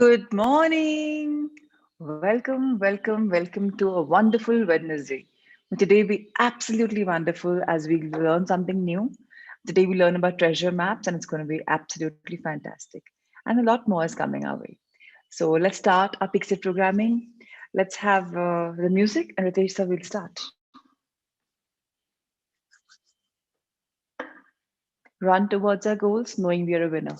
Good morning. Welcome to a wonderful Wednesday. Today will be absolutely wonderful as we learn something new. Today we learn about treasure maps and it's going to be absolutely fantastic. And a lot more is coming our way. So let's start our Pixel programming. Let's have the music and Ritesh sir will start. Run towards our goals knowing we are a winner.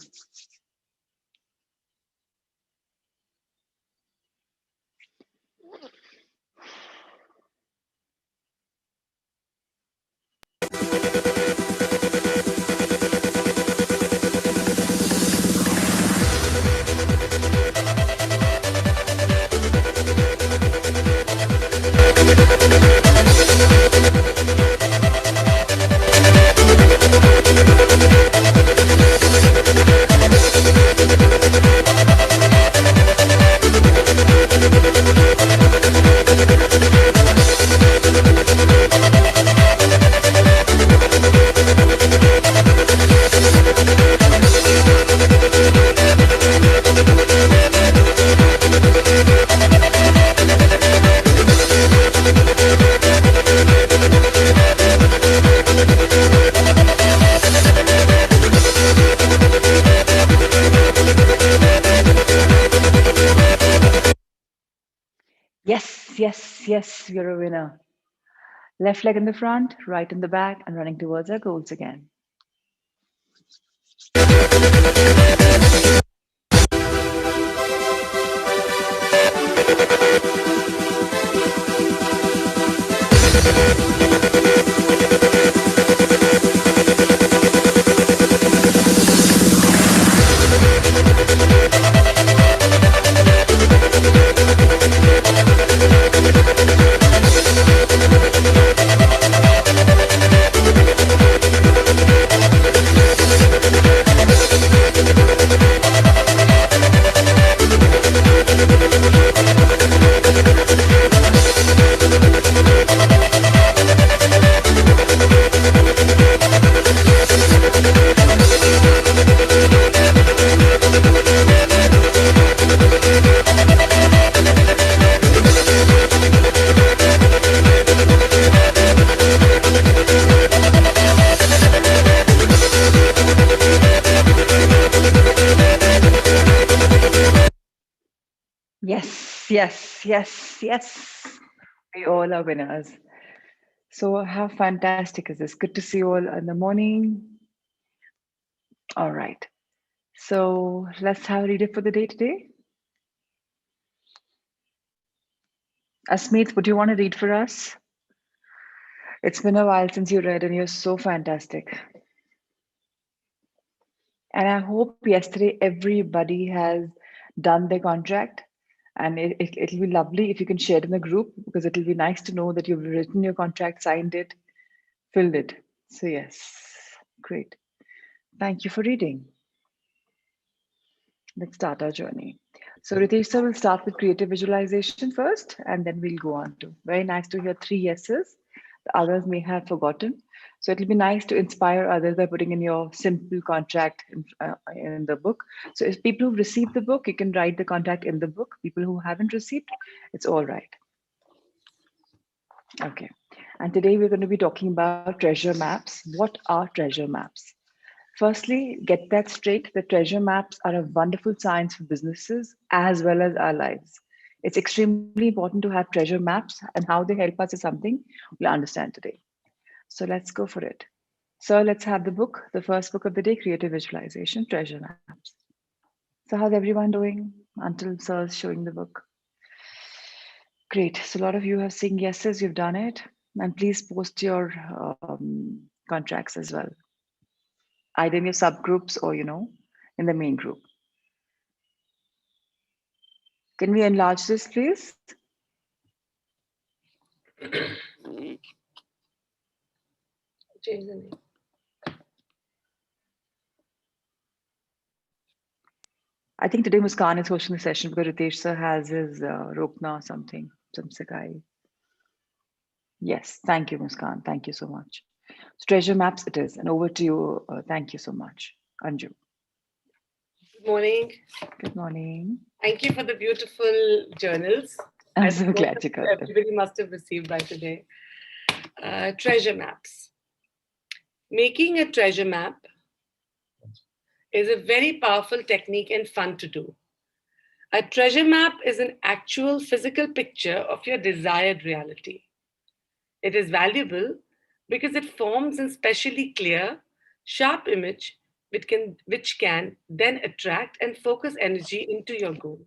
Yes, you're a winner. Left leg in the front, right in the back, and running towards our goals again. Yes. We all are winners. So, how fantastic is this? Good to see you all in the morning. All right. So, let's have a reader for the day today. Asmeet, would you want to read for us? It's been a while since you read, and you're so fantastic. And I hope yesterday everybody has done their contract. And it'll be lovely if you can share it in the group because it'll be nice to know that you've written your contract, signed it, filled it. So, yes, great. Thank you for reading. Let's start our journey. So, Ritesh sir will start with creative visualization first, and then we'll go on to. Very nice to hear three yeses. The others may have forgotten. So, it'll be nice to inspire others by putting in your simple contract in the book. So, if people who've received the book, you can write the contract in the book. People who haven't received, it's all right. Okay. And today we're going to be talking about treasure maps. What are treasure maps? Firstly, get that straight. The treasure maps are a wonderful science for businesses as well as our lives. It's extremely important to have treasure maps, and how they help us is something we'll understand today. So let's go for it. So let's have the book, the first book of the day, Creative Visualization, Treasure Maps. So how's everyone doing until Sir's showing the book? Great. So a lot of you have seen yeses, you've done it. And please post your contracts as well, either in your subgroups or, in the main group. Can we enlarge this, please? Change the name. I think today Muskan is hosting the session because Ritesh sir has his Rokna something, some Sakai. Yes, thank you, Muskan. Thank you so much. So treasure maps it is. And over to you. Thank you so much, Anju. Good morning. Good morning. Thank you for the beautiful journals. I'm I so think glad you got them. everybody must have received by today. Treasure maps. Making a treasure map is a very powerful technique and fun to do. A treasure map is an actual physical picture of your desired reality. It is valuable because it forms a specially clear, sharp image which can then attract and focus energy into your goal.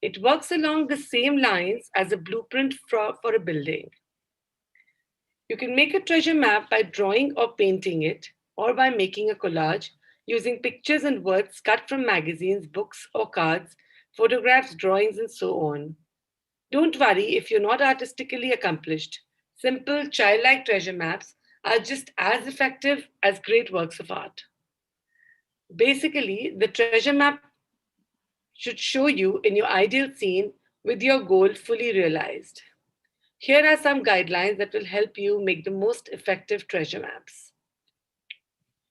It works along the same lines as a blueprint for a building. You can make a treasure map by drawing or painting it, or by making a collage using pictures and words cut from magazines, books, or cards, photographs, drawings, and so on. Don't worry if you're not artistically accomplished. Simple, childlike treasure maps are just as effective as great works of art. Basically, the treasure map should show you in your ideal scene with your goal fully realized. Here are some guidelines that will help you make the most effective treasure maps.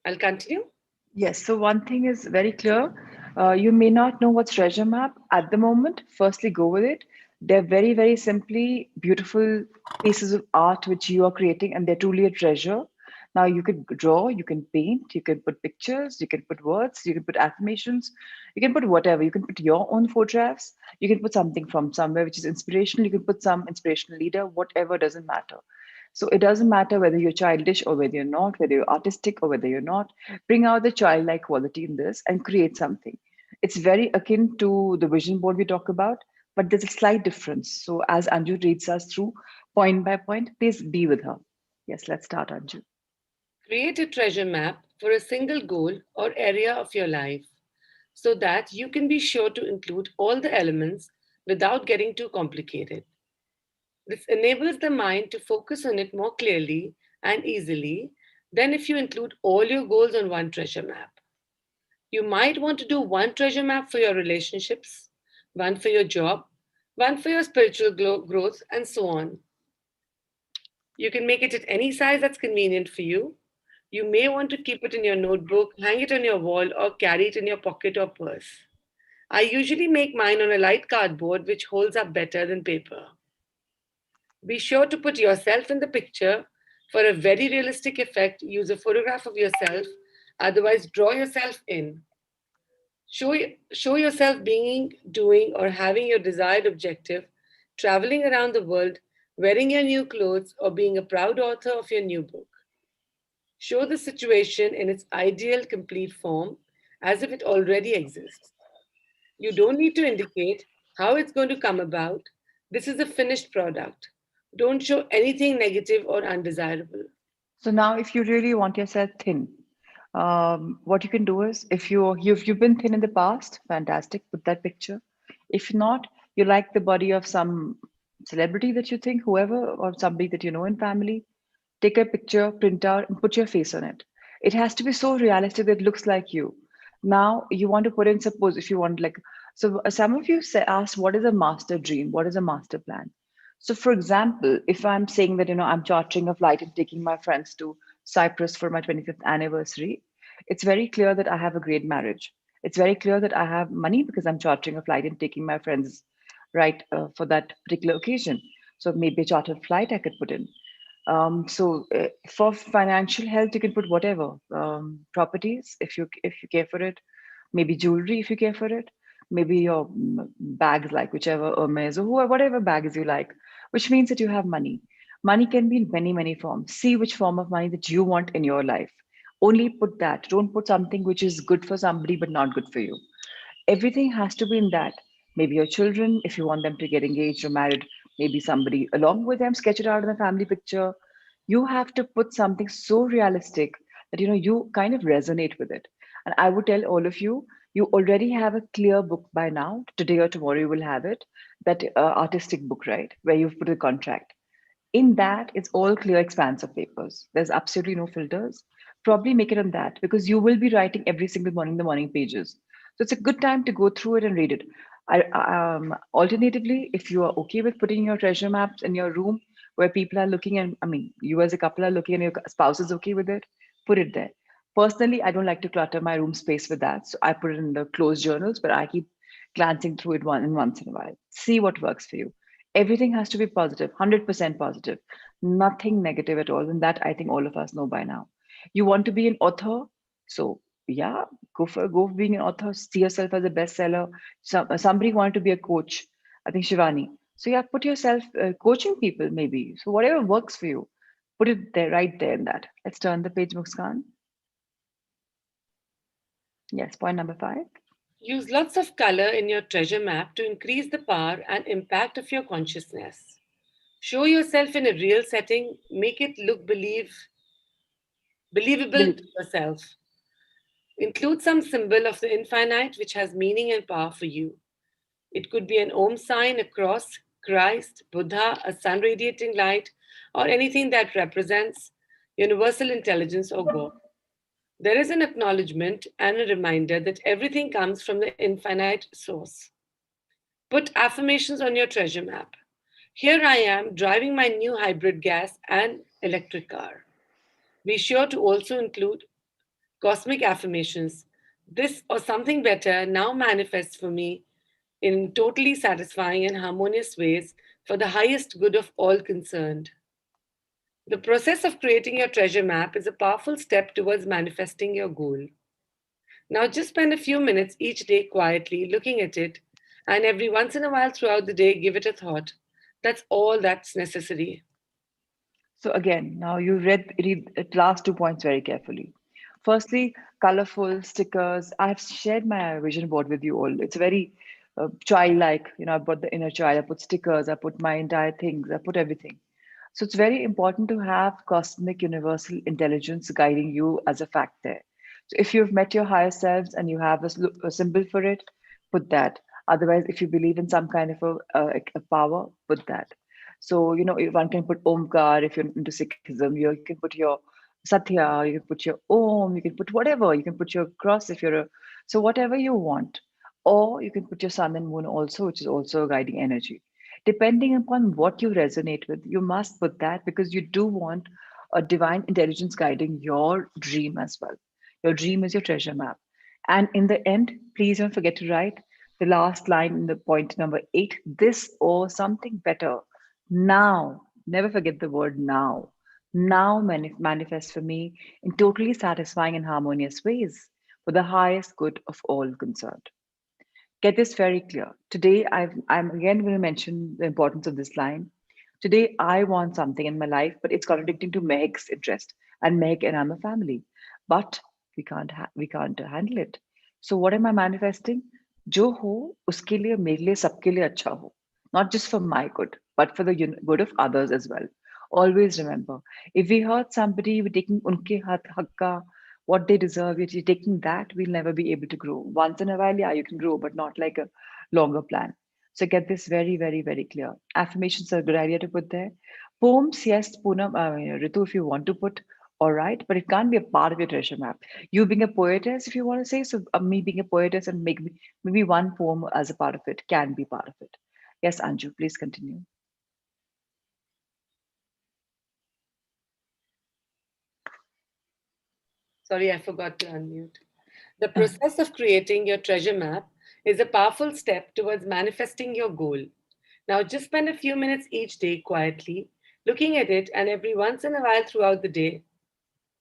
I'll continue. Yes, so one thing is very clear. You may not know what's treasure map at the moment. Firstly, go with it. They're very, very simply beautiful pieces of art which you are creating, and they're truly a treasure. Now, you can draw, you can paint, you can put pictures, you can put words, you can put affirmations, you can put whatever. You can put your own photographs, you can put something from somewhere which is inspirational, you can put some inspirational leader, whatever, doesn't matter. So it doesn't matter whether you're childish or whether you're not, whether you're artistic or whether you're not. Bring out the childlike quality in this and create something. It's very akin to the vision board we talk about, but there's a slight difference. So as Anju reads us through point by point, please be with her. Yes, let's start, Anju. Create a treasure map for a single goal or area of your life so that you can be sure to include all the elements without getting too complicated. This enables the mind to focus on it more clearly and easily than if you include all your goals on one treasure map. You might want to do one treasure map for your relationships, one for your job, one for your spiritual growth, and so on. You can make it at any size that's convenient for you. You may want to keep it in your notebook, hang it on your wall, or carry it in your pocket or purse. I usually make mine on a light cardboard which holds up better than paper. Be sure to put yourself in the picture. For a very realistic effect, use a photograph of yourself, otherwise, draw yourself in. Show yourself being, doing, or having your desired objective, traveling around the world, wearing your new clothes, or being a proud author of your new book. Show the situation in its ideal, complete form as if it already exists. You don't need to indicate how it's going to come about. This is a finished product. Don't show anything negative or undesirable. So now, if you really want yourself thin, what you can do is, if you've been thin in the past, fantastic, put that picture. If not, you like the body of some celebrity that you think, whoever, or somebody that you know in family, take a picture, print out, and put your face on it. It has to be so realistic that it looks like you. Now you want to put in, suppose if you want, like, so some of you asked, what is a master dream? What is a master plan? So for example, if I'm saying that, I'm chartering a flight and taking my friends to Cyprus for my 25th anniversary, it's very clear that I have a great marriage. It's very clear that I have money because I'm chartering a flight and taking my friends right for that particular occasion. So maybe a chartered flight I could put in. For financial health, you can put whatever, properties if you care for it, maybe jewelry if you care for it, maybe your bags, like whichever Hermes or whoever, whatever bags you like, which means that you have money. Money can be in many, many forms. See which form of money that you want in your life. Only put that. Don't put something which is good for somebody but not good for you. Everything has to be in that. Maybe your children, if you want them to get engaged or married, maybe somebody along with them, sketch it out in a family picture. You have to put something so realistic that you kind of resonate with it. And I would tell all of you, you already have a clear book by now. Today or tomorrow you will have it. That artistic book, right, where you've put a contract. In that, it's all clear expanse of papers. There's absolutely no filters. Probably make it on that because you will be writing every single morning the morning pages. So it's a good time to go through it and read it. Alternatively, if you are okay with putting your treasure maps in your room where people are looking, and I mean, you as a couple are looking and your spouse is okay with it, put it there. Personally, I don't like to clutter my room space with that. So I put it in the closed journals, but I keep glancing through it once in a while. See what works for you. Everything has to be positive, 100% positive, nothing negative at all. And that I think all of us know by now. You want to be an author? So yeah, go for being an author. See yourself as a bestseller. Somebody wanted to be a coach. I think Shivani. So yeah, put yourself coaching people maybe. So whatever works for you, put it there, right there in that. Let's turn the page, Muskan. Yes, point number five. Use lots of color in your treasure map to increase the power and impact of your consciousness. Show yourself in a real setting, make it look believable to Bel- yourself. Include some symbol of the infinite which has meaning and power for you. It could be an Om sign, a cross, Christ, Buddha, a sun radiating light, or anything that represents universal intelligence or God. There is an acknowledgement and a reminder that everything comes from the infinite source. Put affirmations on your treasure map. Here I am driving my new hybrid gas and electric car. Be sure to also include cosmic affirmations. This or something better now manifests for me in totally satisfying and harmonious ways for the highest good of all concerned. The process of creating your treasure map is a powerful step towards manifesting your goal. Now, just spend a few minutes each day quietly looking at it, and every once in a while throughout the day, give it a thought. That's all that's necessary. So again, now you read the last 2 points very carefully. Firstly, colorful stickers. I've shared my vision board with you all. It's very childlike. I put the inner child. I put stickers. I put my entire things. I put everything. So it's very important to have cosmic universal intelligence guiding you as a fact there. So if you've met your higher selves and you have a symbol for it, put that. Otherwise, if you believe in some kind of a power, put that. So, one can put Omkar if you're into Sikhism, you can put your Satya, you can put your Om, you can put whatever, you can put your cross if you're a, so whatever you want. Or you can put your sun and moon also, which is also a guiding energy. Depending upon what you resonate with, you must put that because you do want a divine intelligence guiding your dream as well. Your dream is your treasure map. And in the end, please don't forget to write the last line in the point number 8, this or something better now. Never forget the word now. Now manifest for me in totally satisfying and harmonious ways for the highest good of all concerned. Get this very clear. Today, I'm again going to mention the importance of this line. Today, I want something in my life, but it's contradicting to Meg's interest, and Meg and I'm a family. But we can't handle it. So, what am I manifesting? जो हो उसके लिए मेरे लिए सबके लिए अच्छा हो, not just for my good but for the good of others as well. Always remember, if we hurt somebody, we're taking unke hakka, what they deserve, you're taking that, we'll never be able to grow. Once in a while, yeah, you can grow, but not like a longer plan. So get this very, very, very clear. Affirmations are a good idea to put there. Poems, yes, Poonam, Ritu, if you want to put, all right, but it can't be a part of your treasure map. You being a poetess, if you want to say, so me being a poetess and maybe one poem as a part of it can be part of it. Yes, Anju, please continue. Sorry, I forgot to unmute. The process of creating your treasure map is a powerful step towards manifesting your goal. Now, just spend a few minutes each day quietly looking at it, and every once in a while throughout the day,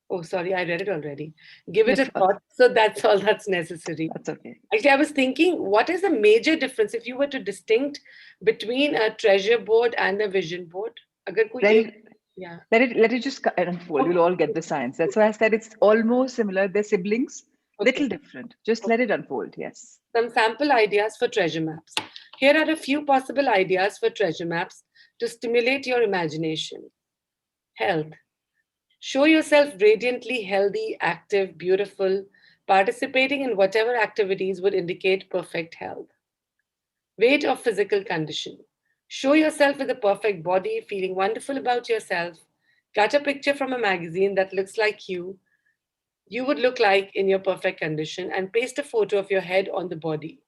oh, sorry, I read it already. Give it a That's what. thought. So that's all that's necessary. That's okay. Actually, I was thinking, what is the major difference if you were to distinct between a treasure board and a vision board? अगर कोई Let एक, it yeah. let it just unfold. You'll Okay. all get the science. That's why I said it's almost similar. They're siblings, Okay. little different. Just let it unfold. Yes. Some sample ideas for treasure maps. Here are a few possible ideas for treasure maps to stimulate your imagination. Health. Show yourself radiantly healthy, active, beautiful, participating in whatever activities would indicate perfect health. Weight of physical condition. Show yourself with a perfect body, feeling wonderful about yourself. Cut a picture from a magazine that looks like you would look like in your perfect condition, and paste a photo of your head on the body.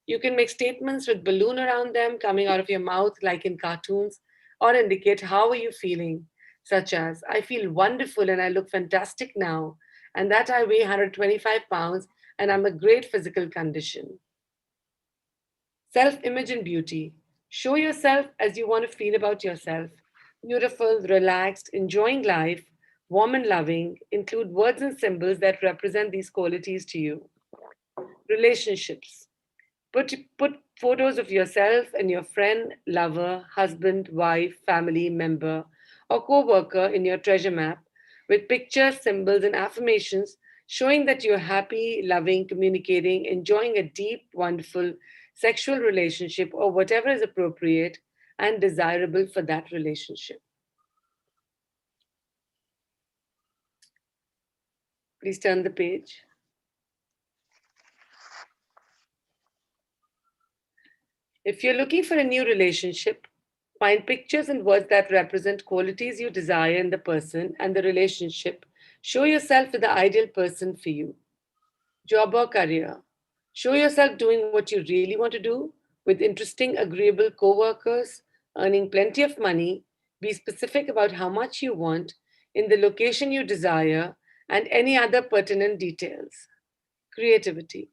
You can make statements with balloon around them coming out of your mouth like in cartoons, or indicate how are you feeling, such as I feel wonderful and I look fantastic now, and that I weigh 125 pounds and I'm a great physical condition. Self image and beauty. Show yourself as you want to feel about yourself. Beautiful, relaxed, enjoying life, warm and loving. Include words and symbols that represent these qualities to you. Relationships. Put photos of yourself and your friend, lover, husband, wife, family member, or co-worker in your treasure map with pictures, symbols, and affirmations showing that you're happy, loving, communicating, enjoying a deep, wonderful sexual relationship or whatever is appropriate and desirable for that relationship. Please turn the page. If you're looking for a new relationship, find pictures and words that represent qualities you desire in the person and the relationship. Show yourself with the ideal person for you. Job or career. Show yourself doing what you really want to do with interesting, agreeable co workers, earning plenty of money. Be specific about how much you want, in the location you desire, and any other pertinent details. Creativity.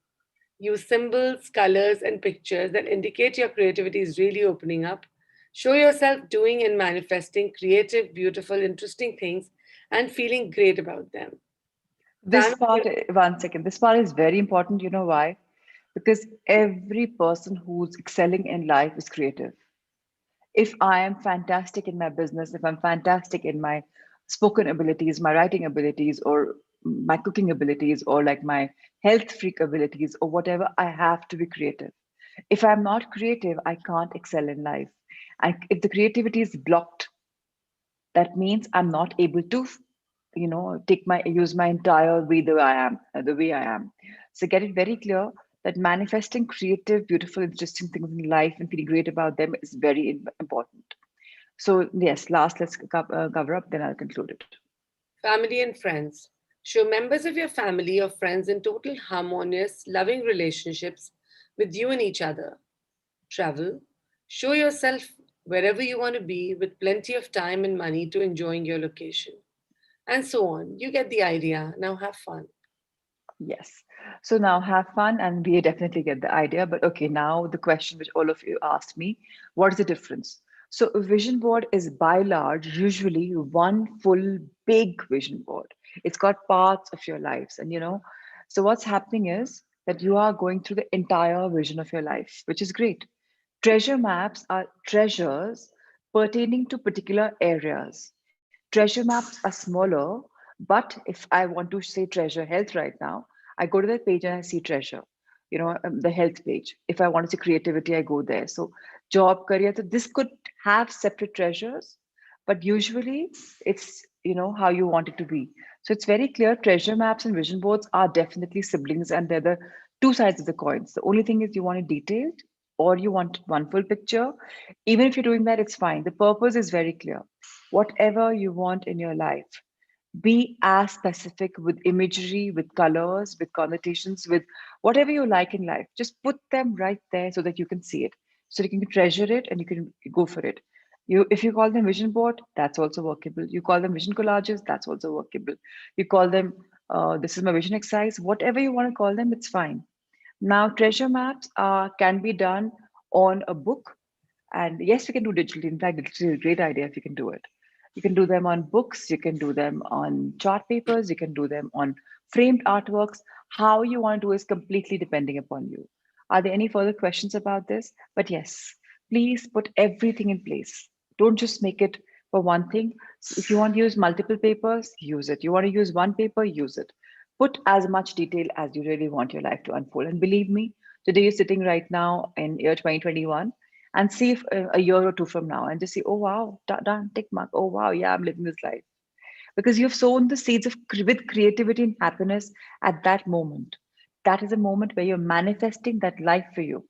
Use symbols, colors, and pictures that indicate your creativity is really opening up. Show yourself doing and manifesting creative, beautiful, interesting things and feeling great about them. This Family. part, one second, this part is very important. You know why? Because every person who's excelling in life is creative. If I am fantastic in my business, if I'm fantastic in my spoken abilities, my writing abilities, or my cooking abilities, or like my health freak abilities, or whatever, I have to be creative. If I'm not creative, I can't excel in life. And if the creativity is blocked, that means I'm not able to, take my use my entire way the way I am. So get it very clear that manifesting creative, beautiful, interesting things in life and feeling great about them is very important. So yes, last let's cover up, then I'll conclude it. Family and friends. Show members of your family or friends in total harmonious, loving relationships with you and each other. Travel. Show yourself wherever you want to be with plenty of time and money to enjoying your location. And so on. You get the idea. Now have fun. Yes. So now have fun, and we definitely get the idea. But okay, now the question which all of you asked me, what is the difference? So a vision board is by large usually one full big vision board. It's got parts of your lives, and so what's happening is that you are going through the entire vision of your life, which is great. Treasure maps are treasures pertaining to particular areas. Treasure maps are smaller, but if I want to say treasure health right now, I go to that page and I see treasure, the health page. If I want to see creativity, I go there. So job, career, so this could have separate treasures, but usually it's, how you want it to be. So it's very clear treasure maps and vision boards are definitely siblings and they're the two sides of the coins. The only thing is you want it detailed or you want one full picture. Even if you're doing that, it's fine. The purpose is very clear. Whatever you want in your life, be as specific with imagery, with colors, with connotations, with whatever you like in life. Just put them right there so that you can see it, so you can treasure it and you can go for it. If you call them vision board, that's also workable. You call them vision collages, that's also workable. You call them this is my vision exercise, whatever you want to call them, it's fine. Now, treasure maps can be done on a book, and yes, we can do digitally. In fact, digital is a great idea if you can do it. You can do them on books, you can do them on chart papers, you can do them on framed artworks. How you want to do is completely depending upon you. Are there any further questions about this? But yes, please put everything in place. Don't just make it for one thing. So if you want to use multiple papers, use it. You want to use one paper, use it. Put as much detail as you really want your life to unfold. And believe me, today you're sitting right now in year 2021 and see if a year or two from now and just see, oh wow, done, tick mark. Oh wow, yeah, I'm living this life. Because you've sown the seeds of with creativity and happiness at that moment. That is a moment where you're manifesting that life for you.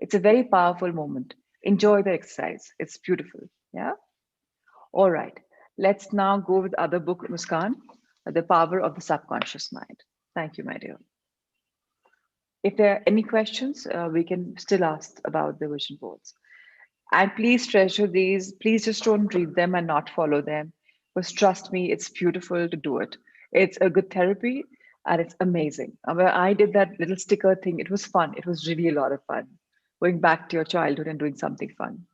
It's a very powerful moment. Enjoy the exercise. It's beautiful. Yeah. All right. Let's now go with other book, Muskan, The Power of the Subconscious Mind. Thank you, my dear. If there are any questions, we can still ask about the vision boards. And please treasure these. Please just don't read them and not follow them. Because trust me, it's beautiful to do it. It's a good therapy and it's amazing. When I did that little sticker thing, it was fun. It was really a lot of fun. Going back to your childhood and doing something fun.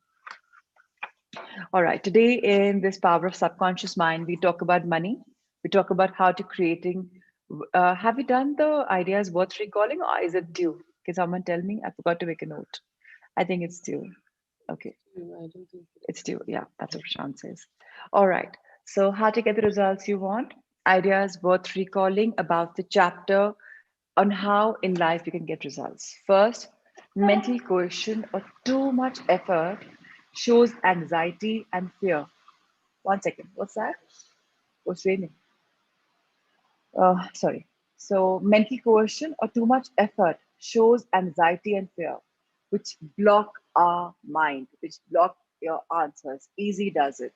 All right. Today in this Power of Subconscious Mind, we talk about money. We talk about how to creating. Have you done the ideas worth recalling or is it due? Can someone tell me? I forgot to make a note. I think it's due. Okay. No, I don't think it It's due. Yeah, that's what Prashant says. All right. So, how to get the results you want? Ideas worth recalling about the chapter on how in life you can get results. First, mental coercion or too much effort shows anxiety and fear. One second. What's that? What's raining? Sorry. So, mental coercion or too much effort shows anxiety and fear, which block our mind, which block your answers. Easy does it.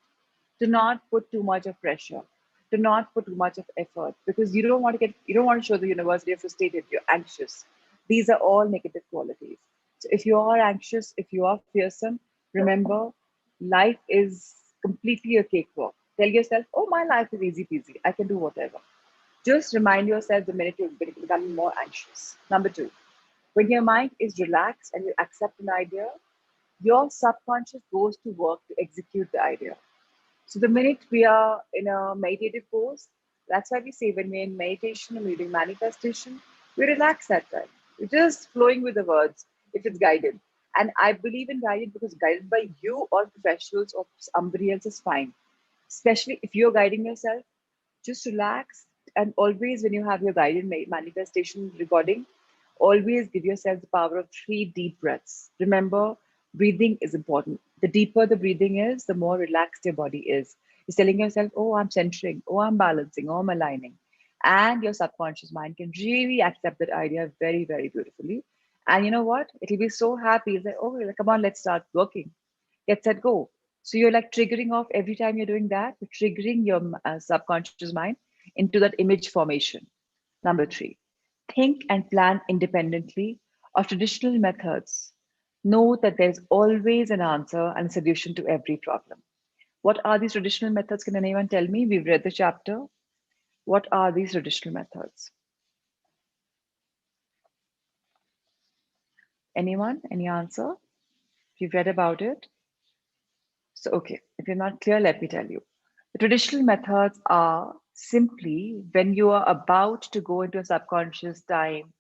Do not put too much of pressure. Do not put too much of effort because you don't want to show the universe you're frustrated, you're anxious. These are all negative qualities. So if you are anxious, if you are fearsome, remember life is completely a cakewalk. Tell yourself, oh, my life is easy peasy. I can do whatever. Just remind yourself the minute you're becoming more anxious. Number two, when your mind is relaxed and you accept an idea, your subconscious goes to work to execute the idea. So the minute we are in a meditative pose, that's why we say when we're in meditation and we're doing manifestation, we relax that time. We're just flowing with the words if it's guided. And I believe in guided because guided by you or professionals or somebody else is fine. Especially if you're guiding yourself, just relax. And always, when you have your guided manifestation recording, always give yourself the power of 3 deep breaths. Remember, breathing is important. The deeper the breathing is, the more relaxed your body is. You're telling yourself, oh, I'm centering, oh, I'm balancing, oh, I'm aligning. And your subconscious mind can really accept that idea very, very beautifully. And you know what? It'll be so happy. It's like, oh, come on, let's start working. Get set, go. So you're like triggering off every time you're doing that, you're triggering your subconscious mind into that image formation. Number three, think and plan independently of traditional methods. Know that there's always an answer and a solution to every problem. What are these traditional methods? Can anyone tell me? We've read the chapter. What are these traditional methods? Anyone? Any answer? You've read about it? So, okay, if you're not clear, let me tell you. The traditional methods are simply when you are about to go into a subconscious time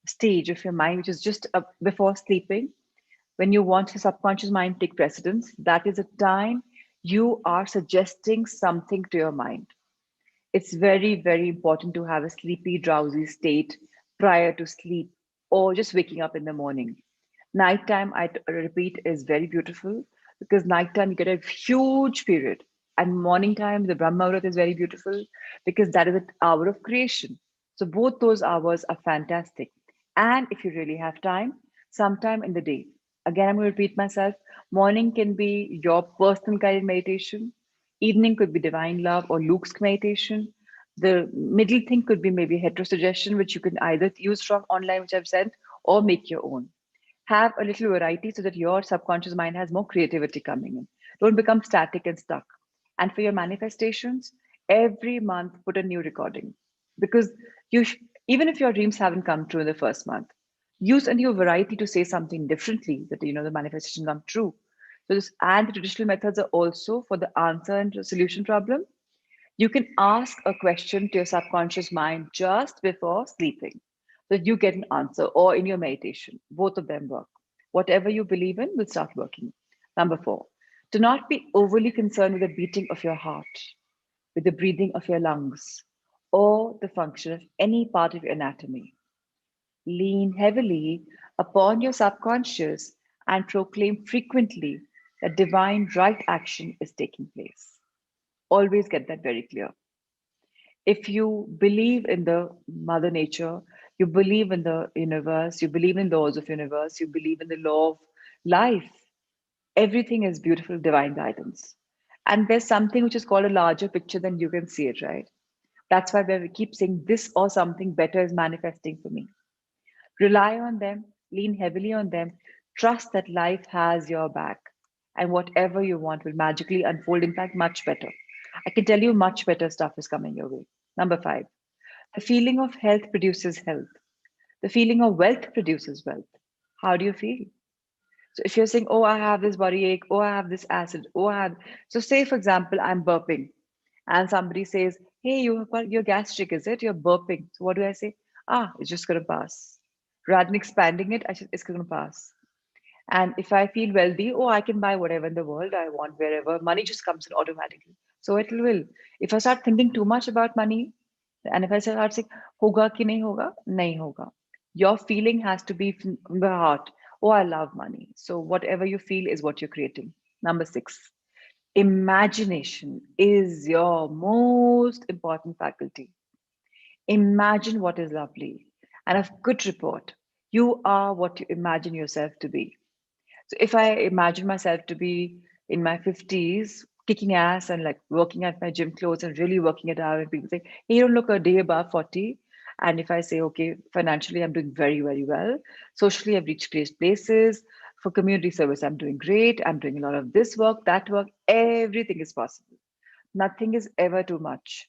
stage of your mind, which is just before sleeping, when you want the subconscious mind to take precedence, that is a time you are suggesting something to your mind. It's very, very important to have a sleepy, drowsy state prior to sleep or just waking up in the morning. Nighttime, repeat, is very beautiful because nighttime you get a huge period. And morning time, the Brahma Muhurat is very beautiful because that is an hour of creation. So both those hours are fantastic. And if you really have time, sometime in the day. Again, I'm going to repeat myself. Morning can be your personal guided meditation. Evening could be divine love or Luke's meditation. The middle thing could be maybe heterosuggestion, which you can either use from online, which I've sent, or make your own. Have a little variety so that your subconscious mind has more creativity coming in. Don't become static and stuck. And for your manifestations, every month put a new recording because even if your dreams haven't come true in the first month, use a new variety to say something differently that the manifestation come true. So this and the traditional methods are also for the answer and solution problem. You can ask a question to your subconscious mind just before sleeping so that you get an answer or in your meditation. Both of them work. Whatever you believe in will start working. Number four, do not be overly concerned with the beating of your heart, with the breathing of your lungs, or the function of any part of your anatomy. Lean heavily upon your subconscious and proclaim frequently that divine right action is taking place. Always get that very clear. If you believe in the mother nature, you believe in the universe, you believe in laws of universe, you believe in the law of life, everything is beautiful divine guidance. And there's something which is called a larger picture than you can see it, right? That's why we keep saying this or something better is manifesting for me. Rely on them, lean heavily on them, trust that life has your back, and whatever you want will magically unfold. In fact, much better. I can tell you much better stuff is coming your way. Number 5, the feeling of health produces health. The feeling of wealth produces wealth. How do you feel? So if you're saying, oh, I have this body ache, oh, I have this acid, oh, I have. So say, for example, I'm burping and somebody says, hey, you have got your gastric, is it? You're burping. So what do I say? Ah, it's just going to pass. Rather than expanding it, it's going to pass. And if I feel wealthy, oh, I can buy whatever in the world I want, wherever. Money just comes in automatically. So it will. If I start thinking too much about money, and if I start saying, hoga ki nahi hoga, nahi hoga. Your feeling has to be from the heart. Oh, I love money. So whatever you feel is what you're creating. Number 6, imagination is your most important faculty. Imagine what is lovely. And a good report, you are what you imagine yourself to be. So if I imagine myself to be in my 50s, kicking ass and like working at my gym clothes and really working it out, and people say, hey, you don't look a day above 40. And if I say, okay, financially, I'm doing very, very well. Socially, I've reached great places. For community service, I'm doing great. I'm doing a lot of this work, that work. Everything is possible. Nothing is ever too much.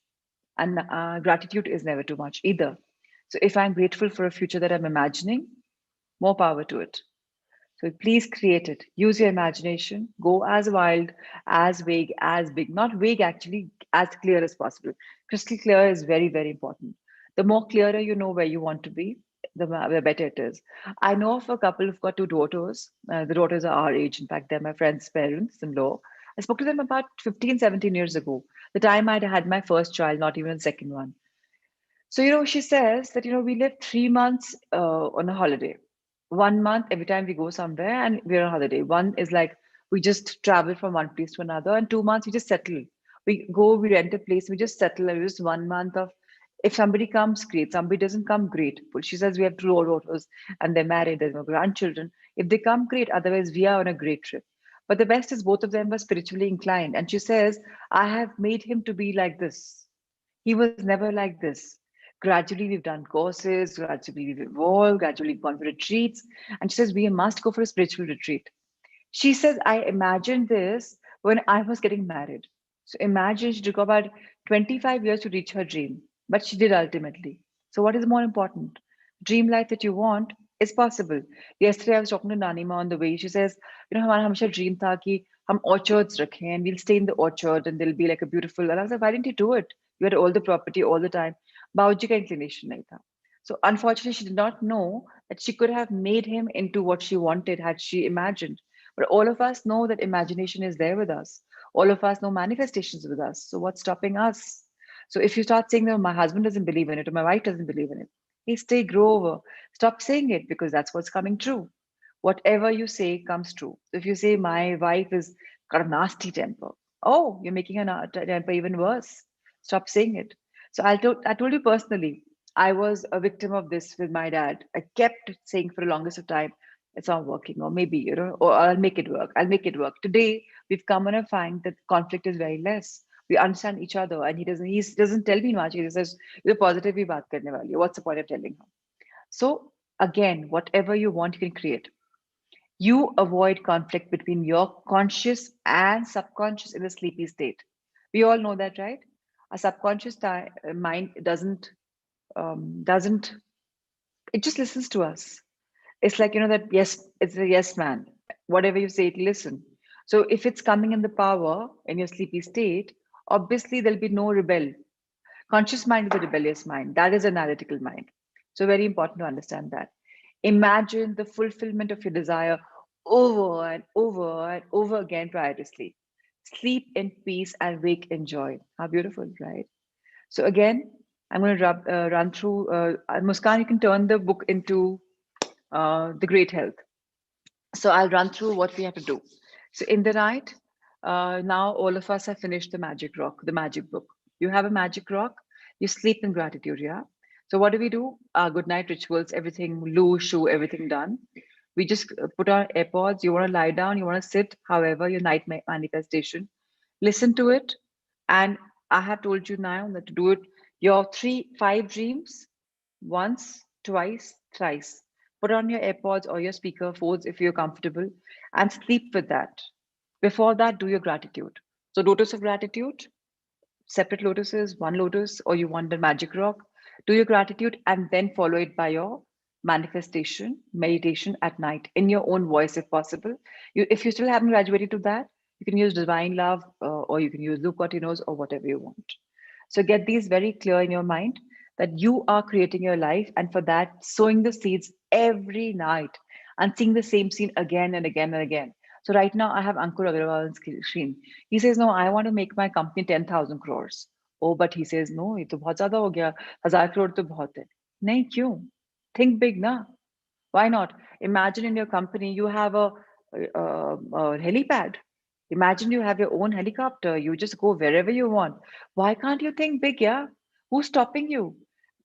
And gratitude is never too much either. So if I'm grateful for a future that I'm imagining, more power to it. So please create it. Use your imagination. Go as wild, as vague, as big. Not vague, actually, as clear as possible. Crystal clear is very, very important. The more clearer you know where you want to be, the better it is. I know of a couple who've got two daughters. The daughters are our age. In fact, they're my friend's parents in law. I spoke to them about 15, 17 years ago, the time I'd had my first child, not even the second one. So, she says that, we live 3 months on a holiday. 1 month every time we go somewhere and we're on holiday. One is like we just travel from one place to another, and 2 months we just settle. We go, we rent a place, we just settle. And just 1 month of, if somebody comes, great. Somebody doesn't come, great. But she says we have two daughters and they're married, there's no grandchildren. If they come, great. Otherwise, we are on a great trip. But the best is both of them were spiritually inclined. And she says, I have made him to be like this. He was never like this. Gradually, we've done courses, gradually, we've evolved, gradually, gone for retreats. And she says, we must go for a spiritual retreat. She says, I imagined this when I was getting married. So imagine she took about 25 years to reach her dream, but she did ultimately. So, what is more important? Dream life that you want is possible. Yesterday, I was talking to Nanima on the way. She says, हमारा हमेशा dream था कि हम orchards रखें and we'll stay in the orchard and there'll be like a beautiful. And I was like, why didn't you do it? You had all the property all the time. बाबूजी का inclination नहीं था. So unfortunately, she did not know that she could have made him into what she wanted had she imagined. But all of us know that imagination is there with us. All of us know manifestations with us. So what's stopping us? So if you start saying that my husband doesn't believe in it or my wife doesn't believe in it, hey, stay, grow over. Stop saying it because that's what's coming true. Whatever you say comes true. So if you say my wife is got a nasty temper, oh, you're making her temper even worse. Stop saying it. So I told you personally, I was a victim of this with my dad. I kept saying for the longest of time, it's not working, or maybe, or I'll make it work. I'll make it work. Today, we've come on a find that conflict is very less. We understand each other, and he doesn't tell me much. He says, "You're positive, ही बात करने वाली है. What's the point of telling her?" So again, whatever you want, you can create. You avoid conflict between your conscious and subconscious in a sleepy state. We all know that, right? A subconscious mind doesn't it just listens to us. It's like, that yes, it's a yes man. Whatever you say, it listen. So if it's coming in the power in your sleepy state, obviously there'll be no rebel. Conscious mind is a rebellious mind. That is an analytical mind. So very important to understand that. Imagine the fulfillment of your desire over and over and over again prior to sleep. Sleep in peace and wake in joy. How beautiful, right? So again, I'm going to run through. Muskan, you can turn the book into the Great Health. So I'll run through what we have to do. So in the night, now all of us have finished the magic rock, the magic book. You have a magic rock, you sleep in gratitude, yeah? So what do we do? Good night rituals, everything, loo, shoe, everything done. We just put on AirPods. You want to lie down, you want to sit, however, your night manifestation. Listen to it. And I have told you now that to do it, your 5 dreams, once, twice, thrice. Put on your AirPods or your speaker phones if you're comfortable and sleep with that. Before that, do your gratitude. So, lotus of gratitude, separate lotuses, one lotus, or you want the magic rock? Do your gratitude and then follow it by your manifestation, meditation at night in your own voice, if possible. If you still haven't graduated to that, you can use divine love, or you can use Luke what he knows, or whatever you want. So get these very clear in your mind that you are creating your life, and for that, sowing the seeds every night and seeing the same scene again and again and again. So right now, I have Ankur Agarwal on screen. He says, "No, I want to make my company 10,000 crores." Oh, but he says, "No, ये तो बहुत ज़्यादा हो गया. 1,000 crore तो बहुत है." नहीं क्यों? Think big, na? Why not? Imagine in your company you have a helipad. Imagine you have your own helicopter. You just go wherever you want. Why can't you think big? Yeah, who's stopping you?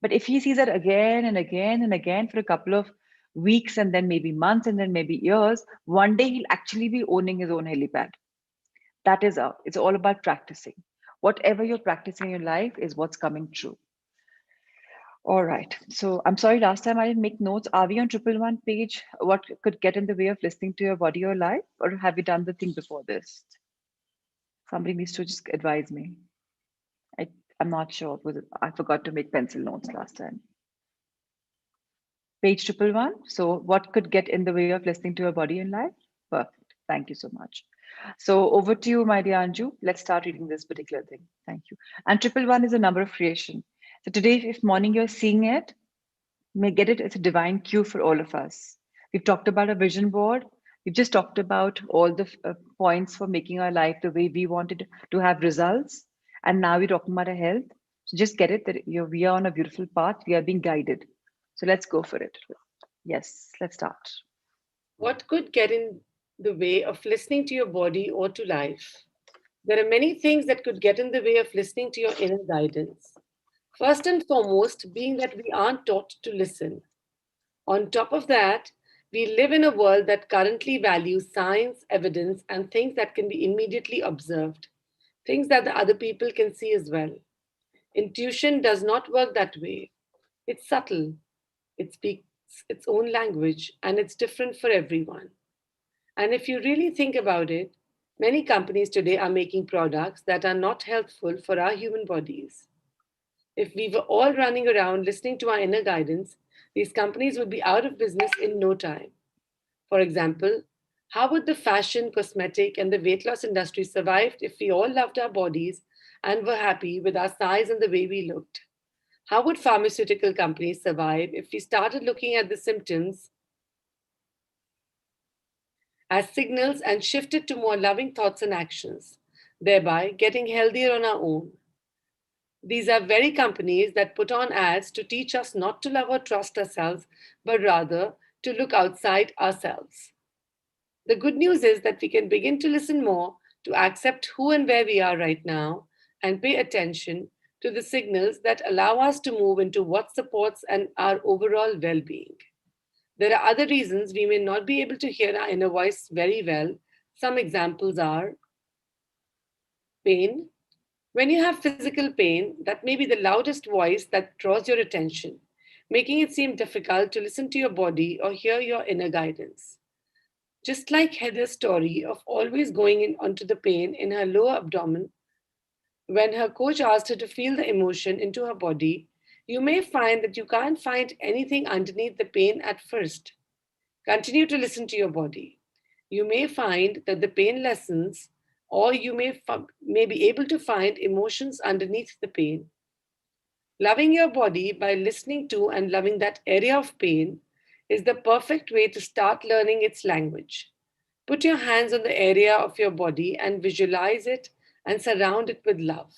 But if he sees that again and again and again for a couple of weeks and then maybe months and then maybe years, one day he'll actually be owning his own helipad. That is out. It's all about practicing. Whatever you're practicing in your life is what's coming true. All right. So I'm sorry, last time I didn't make notes. Are we on 111 page? What could get in the way of listening to your body or life? Or have you done the thing before this? Somebody needs to just advise me. I, I'm not sure. I forgot to make pencil notes last time. Page 111. So what could get in the way of listening to your body and life? Perfect. Thank you so much. So over to you, my dear Anju. Let's start reading this particular thing. Thank you. And 111 is a number of creation. So today, if morning you're seeing it, may get it as a divine cue for all of us. We've talked about a vision board. We've just talked about all the points for making our life the way we wanted to have results. And now we're talking about our health. So just get it that we are on a beautiful path. We are being guided. So let's go for it. Yes, let's start. What could get in the way of listening to your body or to life? There are many things that could get in the way of listening to your inner guidance. First and foremost, being that we aren't taught to listen. On top of that, we live in a world that currently values science, evidence, and things that can be immediately observed, things that the other people can see as well. Intuition does not work that way. It's subtle, it speaks its own language, and it's different for everyone. And if you really think about it, many companies today are making products that are not healthful for our human bodies. If we were all running around listening to our inner guidance, these companies would be out of business in no time. For example, how would the fashion, cosmetic, and the weight loss industry survive if we all loved our bodies and were happy with our size and the way we looked? How would pharmaceutical companies survive if we started looking at the symptoms as signals and shifted to more loving thoughts and actions, thereby getting healthier on our own? These are very companies that put on ads to teach us not to love or trust ourselves, but rather to look outside ourselves. The good news is that we can begin to listen more, to accept who and where we are right now, and pay attention to the signals that allow us to move into what supports and our overall well being. There are other reasons we may not be able to hear our inner voice very well. Some examples are pain. When you have physical pain, that may be the loudest voice that draws your attention, making it seem difficult to listen to your body or hear your inner guidance. Just like Heather's story of always going in onto the pain in her lower abdomen, when her coach asked her to feel the emotion into her body, you may find that you can't find anything underneath the pain at first. Continue to listen to your body. You may find that the pain lessens, or you may be able to find emotions underneath the pain. Loving your body by listening to and loving that area of pain is the perfect way to start learning its language. Put your hands on the area of your body and visualize it and surround it with love.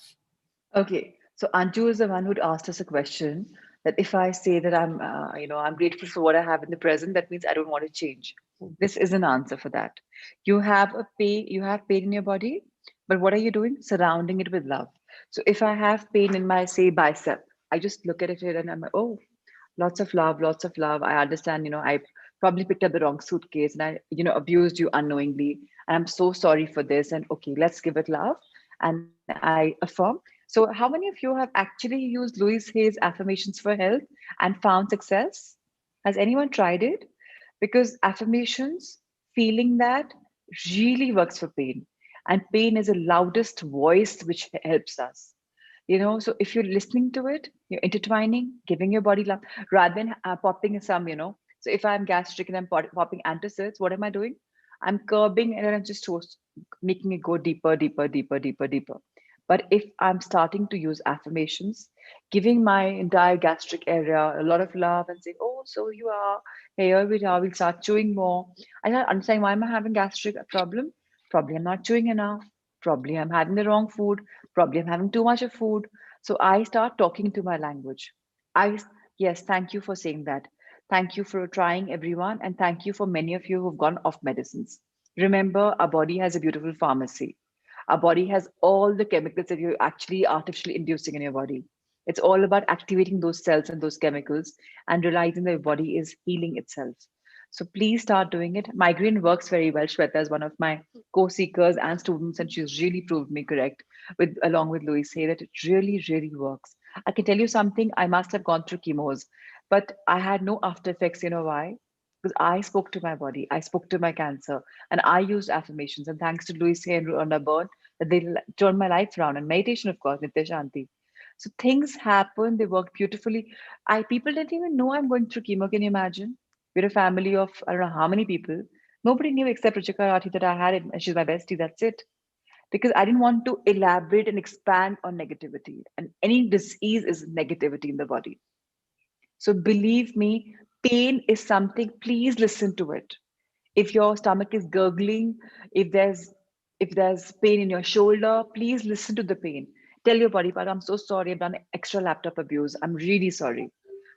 Okay, so Anju is the one who'd asked us a question that if I say that I'm grateful for what I have in the present, that means I don't want to change. This is an answer for that. You have pain in your body, but what are you doing? Surrounding it with love. So if I have pain in my, say, bicep, I just look at it and I'm like, oh, lots of love, lots of love. I understand, I probably picked up the wrong suitcase and I, abused you unknowingly. And I'm so sorry for this. And okay, let's give it love. And I affirm. So how many of you have actually used Louise Hay's affirmations for health and found success? Has anyone tried it? Because affirmations, feeling that really works for pain. And pain is the loudest voice which helps us. So if you're listening to it, you're intertwining, giving your body love rather than popping some. So if I'm gastric and I'm popping antacids, what am I doing? I'm curbing and then I'm just making it go deeper, deeper, deeper, deeper, deeper. But if I'm starting to use affirmations, giving my entire gastric area a lot of love and saying, oh, so you are, here we are, we'll start chewing more. I don't understand, why am I having gastric problem? Probably I'm not chewing enough. Probably I'm having the wrong food. Probably I'm having too much of food. So I start talking to my language. I, yes, thank you for saying that. Thank you for trying, everyone. And thank you for many of you who've gone off medicines. Remember, our body has a beautiful pharmacy. Our body has all the chemicals that you're actually artificially inducing in your body. It's all about activating those cells and those chemicals and realizing that your body is healing itself. So please start doing it. Migraine works very well. Shweta is one of my co-seekers and students, and she's really proved me correct with along with Louis say that it really, really works. I can tell you something, I must have gone through chemos, but I had no after effects. You know why? Because I spoke to my body, I spoke to my cancer, and I used affirmations. And thanks to Louis Hay and Rhonda Byrne, that they turned my life around. And meditation, of course, Nitya Shanti. So things happen, they work beautifully. I People didn't even know I'm going through chemo. Can you imagine? We're a family of I don't know how many people. Nobody knew except Ruchika Rathi that I had it, and she's my bestie. That's it, because I didn't want to elaborate and expand on negativity. And any disease is negativity in the body. So believe me, pain is something, please listen to it. If your stomach is gurgling, if there's if there's pain in your shoulder, please listen to the pain. Tell your body part, I'm so sorry, I've done extra laptop abuse. I'm really sorry.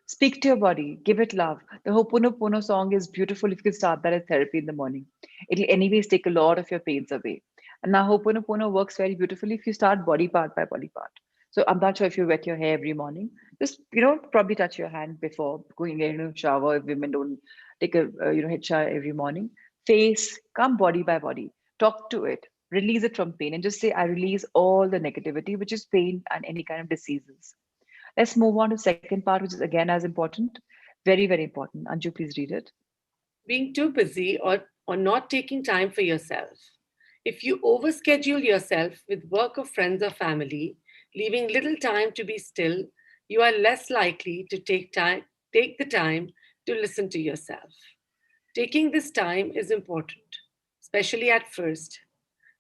Speak to your body, give it love. The Ho'oponopono song is beautiful if you can start that as therapy in the morning. It'll anyways take a lot of your pains away. And now Ho'oponopono works very beautifully if you start body part by body part. So I'm not sure if you wet your hair every morning. Just probably touch your hand before going into a shower. If women don't take a head shower every morning. Face, come body by body. Talk to it. Release it from pain and just say, I release all the negativity, which is pain and any kind of diseases. Let's move on to the second part, which is again as important. Very, very important. Anju, please read it. Being too busy or not taking time for yourself. If you overschedule yourself with work of friends or family, leaving little time to be still, you are less likely to take the time to listen to yourself. Taking this time is important, especially at first.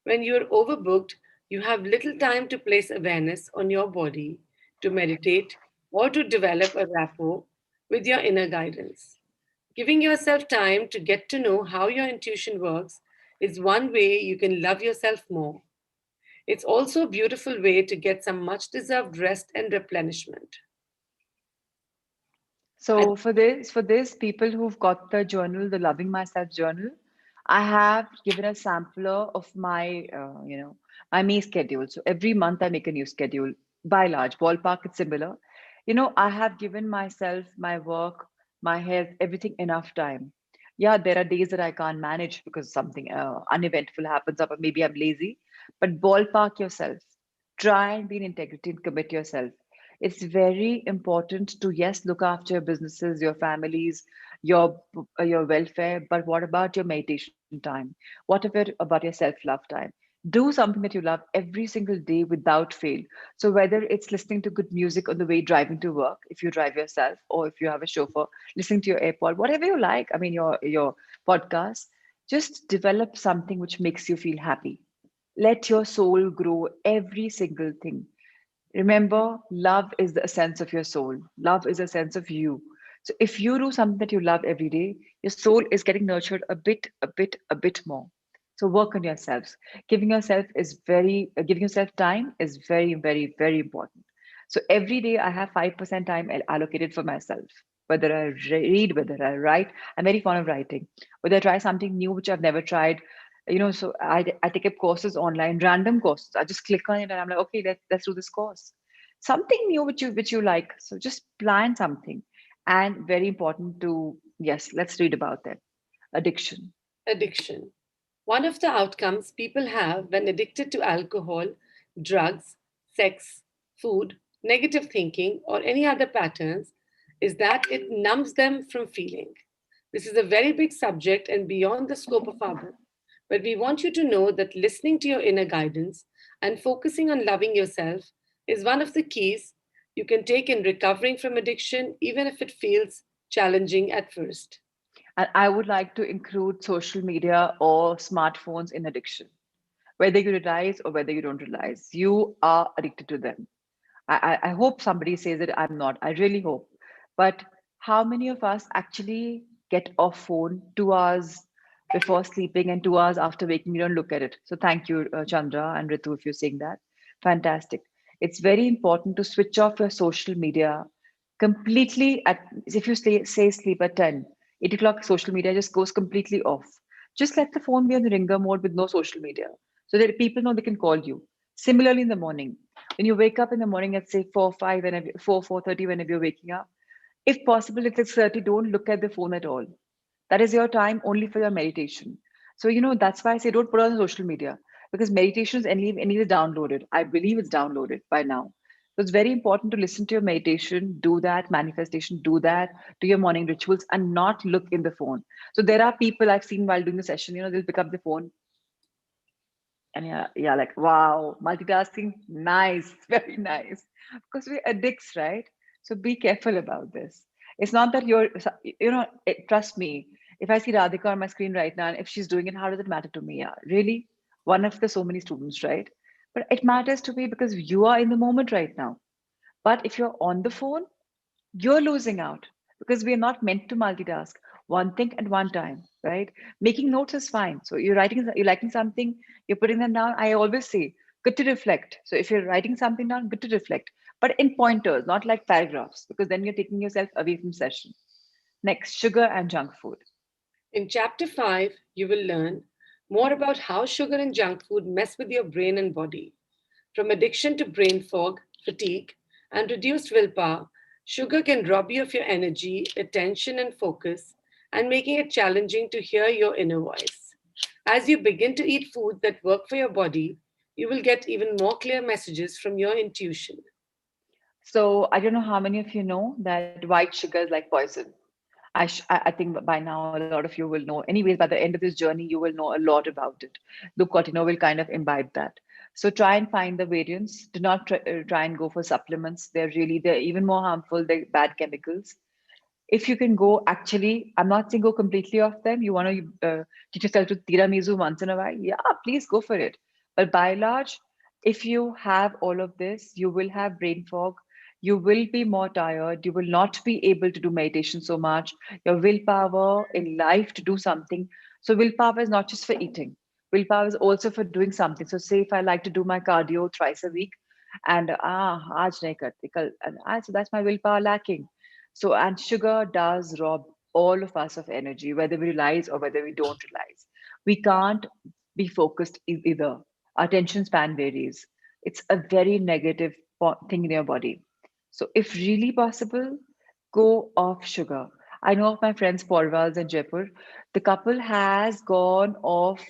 When you are overbooked, you have little time to place awareness on your body, to meditate, or to develop a rapport with your inner guidance. Giving yourself time to get to know how your intuition works is one way you can love yourself more. It's also a beautiful way to get some much deserved rest and replenishment. I So for this, people who've got the journal, the Loving Myself journal, I have given a sampler of my May schedule. So every month I make a new schedule. By large, ballpark, it's similar. I have given myself, my work, my health, everything enough time. Yeah, there are days that I can't manage because something uneventful happens up, or maybe I'm lazy. But ballpark yourself. Try and be in integrity and commit yourself. It's very important to, yes, look after your businesses, your families, your welfare, but what about your meditation time? What about your self-love time? Do something that you love every single day without fail. So whether it's listening to good music on the way driving to work, if you drive yourself, or if you have a chauffeur, listening to your AirPod, whatever you like, I mean your podcast, just develop something which makes you feel happy. Let your soul grow every single thing. Remember, love is the essence of your soul. Love is a sense of you. So if you do something that you love every day, your soul is getting nurtured a bit more. So work on yourselves. Giving yourself time is very, very, very important. So every day I have 5% time allocated for myself. Whether I read, whether I write, I'm very fond of writing. Whether I try something new which I've never tried, so I take up courses online, random courses. I just click on it and I'm like, okay, let's do this course. Something new which you like. So just plan something. And very important to, yes, let's read about that. Addiction. Addiction. One of the outcomes people have when addicted to alcohol, drugs, sex, food, negative thinking, or any other patterns is that it numbs them from feeling. This is a very big subject and beyond the scope of our book. But we want you to know that listening to your inner guidance and focusing on loving yourself is one of the keys you can take in recovering from addiction, even if it feels challenging at first. And I would like to include social media or smartphones in addiction. Whether you realize or whether you don't realize, you are addicted to them. I hope somebody says that I'm not. I really hope. But how many of us actually get off phone 2 hours before sleeping and 2 hours after waking? You don't look at it. So thank you, Chandra and Ritu, if you're saying that. Fantastic. It's very important to switch off your social media completely at if you say sleep at 10, 8 o'clock, social media just goes completely off. Just let the phone be on the ringer mode with no social media so that people know they can call you. Similarly, in the morning, when you wake up in the morning at say 4 5 whenever 4 4:30 whenever you're waking up, if possible at 6:30, don't look at the phone at all. That is your time only for your meditation. So that's why I say don't put on social media, because meditation is anyway downloaded. I believe it's downloaded by now. So it's very important to listen to your meditation, do that manifestation, do that, do your morning rituals, and not look in the phone. So there are people I've seen while doing the session, they'll pick up the phone and yeah, like wow, multitasking, nice, very nice. Because we're addicts, right? So be careful about this. It's not that trust me. If I see Radhika on my screen right now, and if she's doing it, how does it matter to me? Yeah, really, one of the so many students, right? But it matters to me because you are in the moment right now. But if you're on the phone, you're losing out because we are not meant to multitask one thing at one time, right? Making notes is fine. So you're liking something, you're putting them down. I always say, good to reflect. So if you're writing something down, good to reflect, but in pointers, not like paragraphs, because then you're taking yourself away from session. Next, sugar and junk food. In Chapter 5, you will learn more about how sugar and junk food mess with your brain and body. From addiction to brain fog, fatigue, and reduced willpower, sugar can rob you of your energy, attention, and focus, and making it challenging to hear your inner voice. As you begin to eat food that work for your body, you will get even more clear messages from your intuition. So I don't know how many of you know that white sugar is like poison. I think by now a lot of you will know. Anyways, by the end of this journey, you will know a lot about it. Look, Cortino will kind of imbibe that. So try and find the variants. Do not try and go for supplements. They're even more harmful. They're bad chemicals. If you can go, actually, I'm not saying go completely off them. You want to teach yourself to tiramisu once in a while. Yeah, please go for it. But by and large, if you have all of this, you will have brain fog. You will be more tired. You will not be able to do meditation so much. Your willpower in life to do something. So willpower is not just for eating. Willpower is also for doing something. So say if I like to do my cardio thrice a week, and aaj nahi karti, so that's my willpower lacking. So, and sugar does rob all of us of energy, whether we realize or whether we don't realize. We can't be focused either. Our attention span varies. It's a very negative thing in your body. So, if really possible, go off sugar. I know of my friends Porvals and Jaipur. The couple has gone off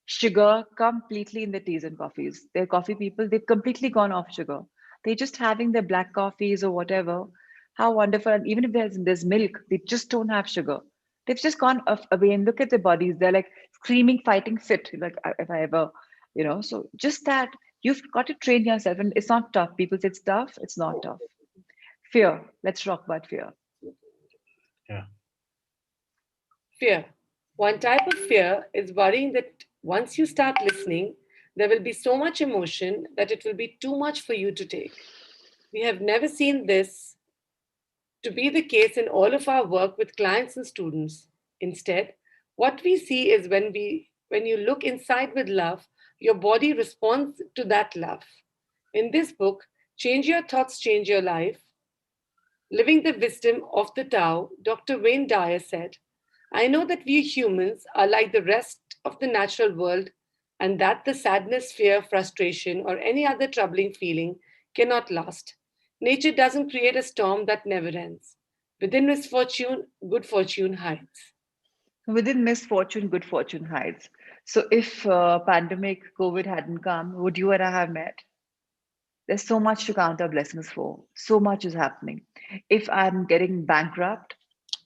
sugar completely in the teas and coffees. They're coffee people. They've completely gone off sugar. They're just having their black coffees or whatever. How wonderful. And even if there's milk, they just don't have sugar. They've just gone away and look at their bodies. They're like screaming, fighting fit. Like if I ever, so just that you've got to train yourself. And it's not tough. People say it's tough. It's not tough. Fear. Let's talk about fear. Yeah. Fear. One type of fear is worrying that once you start listening, there will be so much emotion that it will be too much for you to take. We have never seen this to be the case in all of our work with clients and students. Instead, what we see is when you look inside with love, your body responds to that love. In this book, Change Your Thoughts, Change Your Life, Living the Wisdom of the Tao, Dr. Wayne Dyer said, I know that we humans are like the rest of the natural world and that the sadness, fear, frustration, or any other troubling feeling cannot last. Nature doesn't create a storm that never ends. Within misfortune, good fortune hides. Within misfortune, good fortune hides. So if pandemic COVID hadn't come, would you and I have met? There's so much to count our blessings for. So much is happening. If I'm getting bankrupt,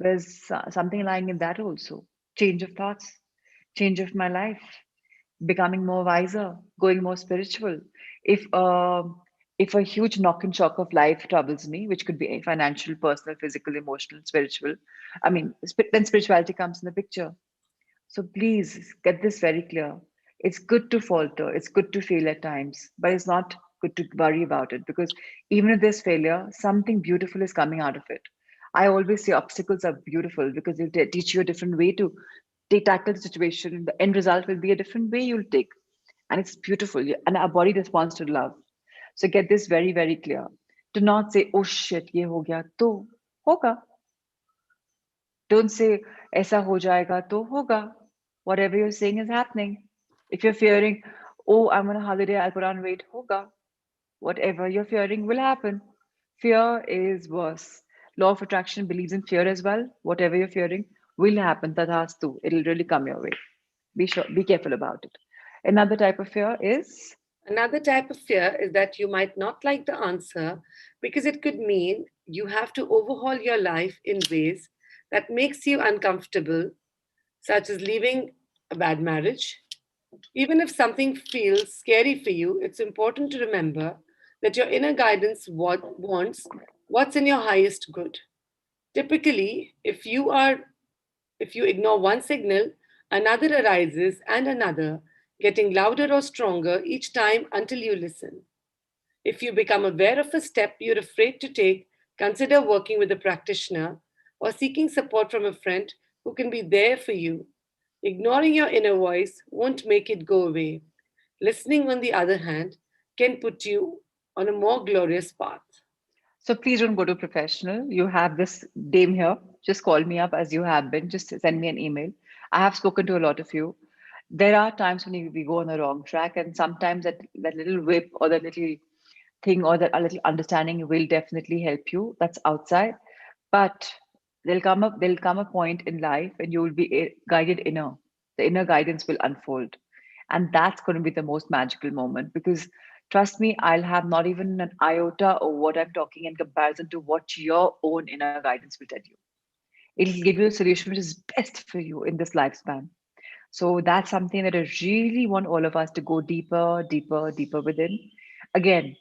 there's something lying in that also. Change of thoughts, change of my life, becoming more wiser, going more spiritual. If If a huge knock and shock of life troubles me, which could be financial, personal, physical, emotional, spiritual, I mean, then spirituality comes in the picture. So please get this very clear. It's good to falter, it's good to fail at times, but it's not good to worry about it because even if there's failure, something beautiful is coming out of it. I always say obstacles are beautiful because they'll teach you a different way to tackle the situation. The end result will be a different way you'll take. And it's beautiful. And our body responds to love. So get this very, very clear. Do not say, oh shit, ye ho gaya, to hoga. Don't say, aisa ho jayega, to hoga. Whatever you're saying is happening. If you're fearing, oh, I'm on a holiday, I'll put on weight, hoga. Whatever you're fearing will happen. Fear is worse. Law of attraction believes in fear as well. Whatever you're fearing will happen. Tadhastu. It'll really come your way. Be sure, be careful about it. Another type of fear is Another type of fear is that you might not like the answer because it could mean you have to overhaul your life in ways that makes you uncomfortable, such as leaving a bad marriage. Even if something feels scary for you, it's important to remember that your inner guidance wants what's in your highest good. Typically, if you ignore one signal, another arises and another, getting louder or stronger each time until you listen. If you become aware of a step you're afraid to take, consider working with a practitioner or seeking support from a friend who can be there for you. Ignoring your inner voice won't make it go away. Listening, on the other hand, can put you on a more glorious path. so please don't go to professional. You have this dame here. Just call me up as you have been. Just send me an email. I have spoken to a lot of you. There are times when we go on the wrong track, and sometimes that little whip or that little thing or that a little understanding will definitely help you. That's outside. But there'll come a point in life and you will be guided inner. The inner guidance will unfold. And that's going to be the most magical moment because trust me, I'll have not even an iota of what I'm talking in comparison to what your own inner guidance will tell you. It'll give you a solution which is best for you in this lifespan. So that's something that I really want all of us to go deeper, deeper, deeper within. Again,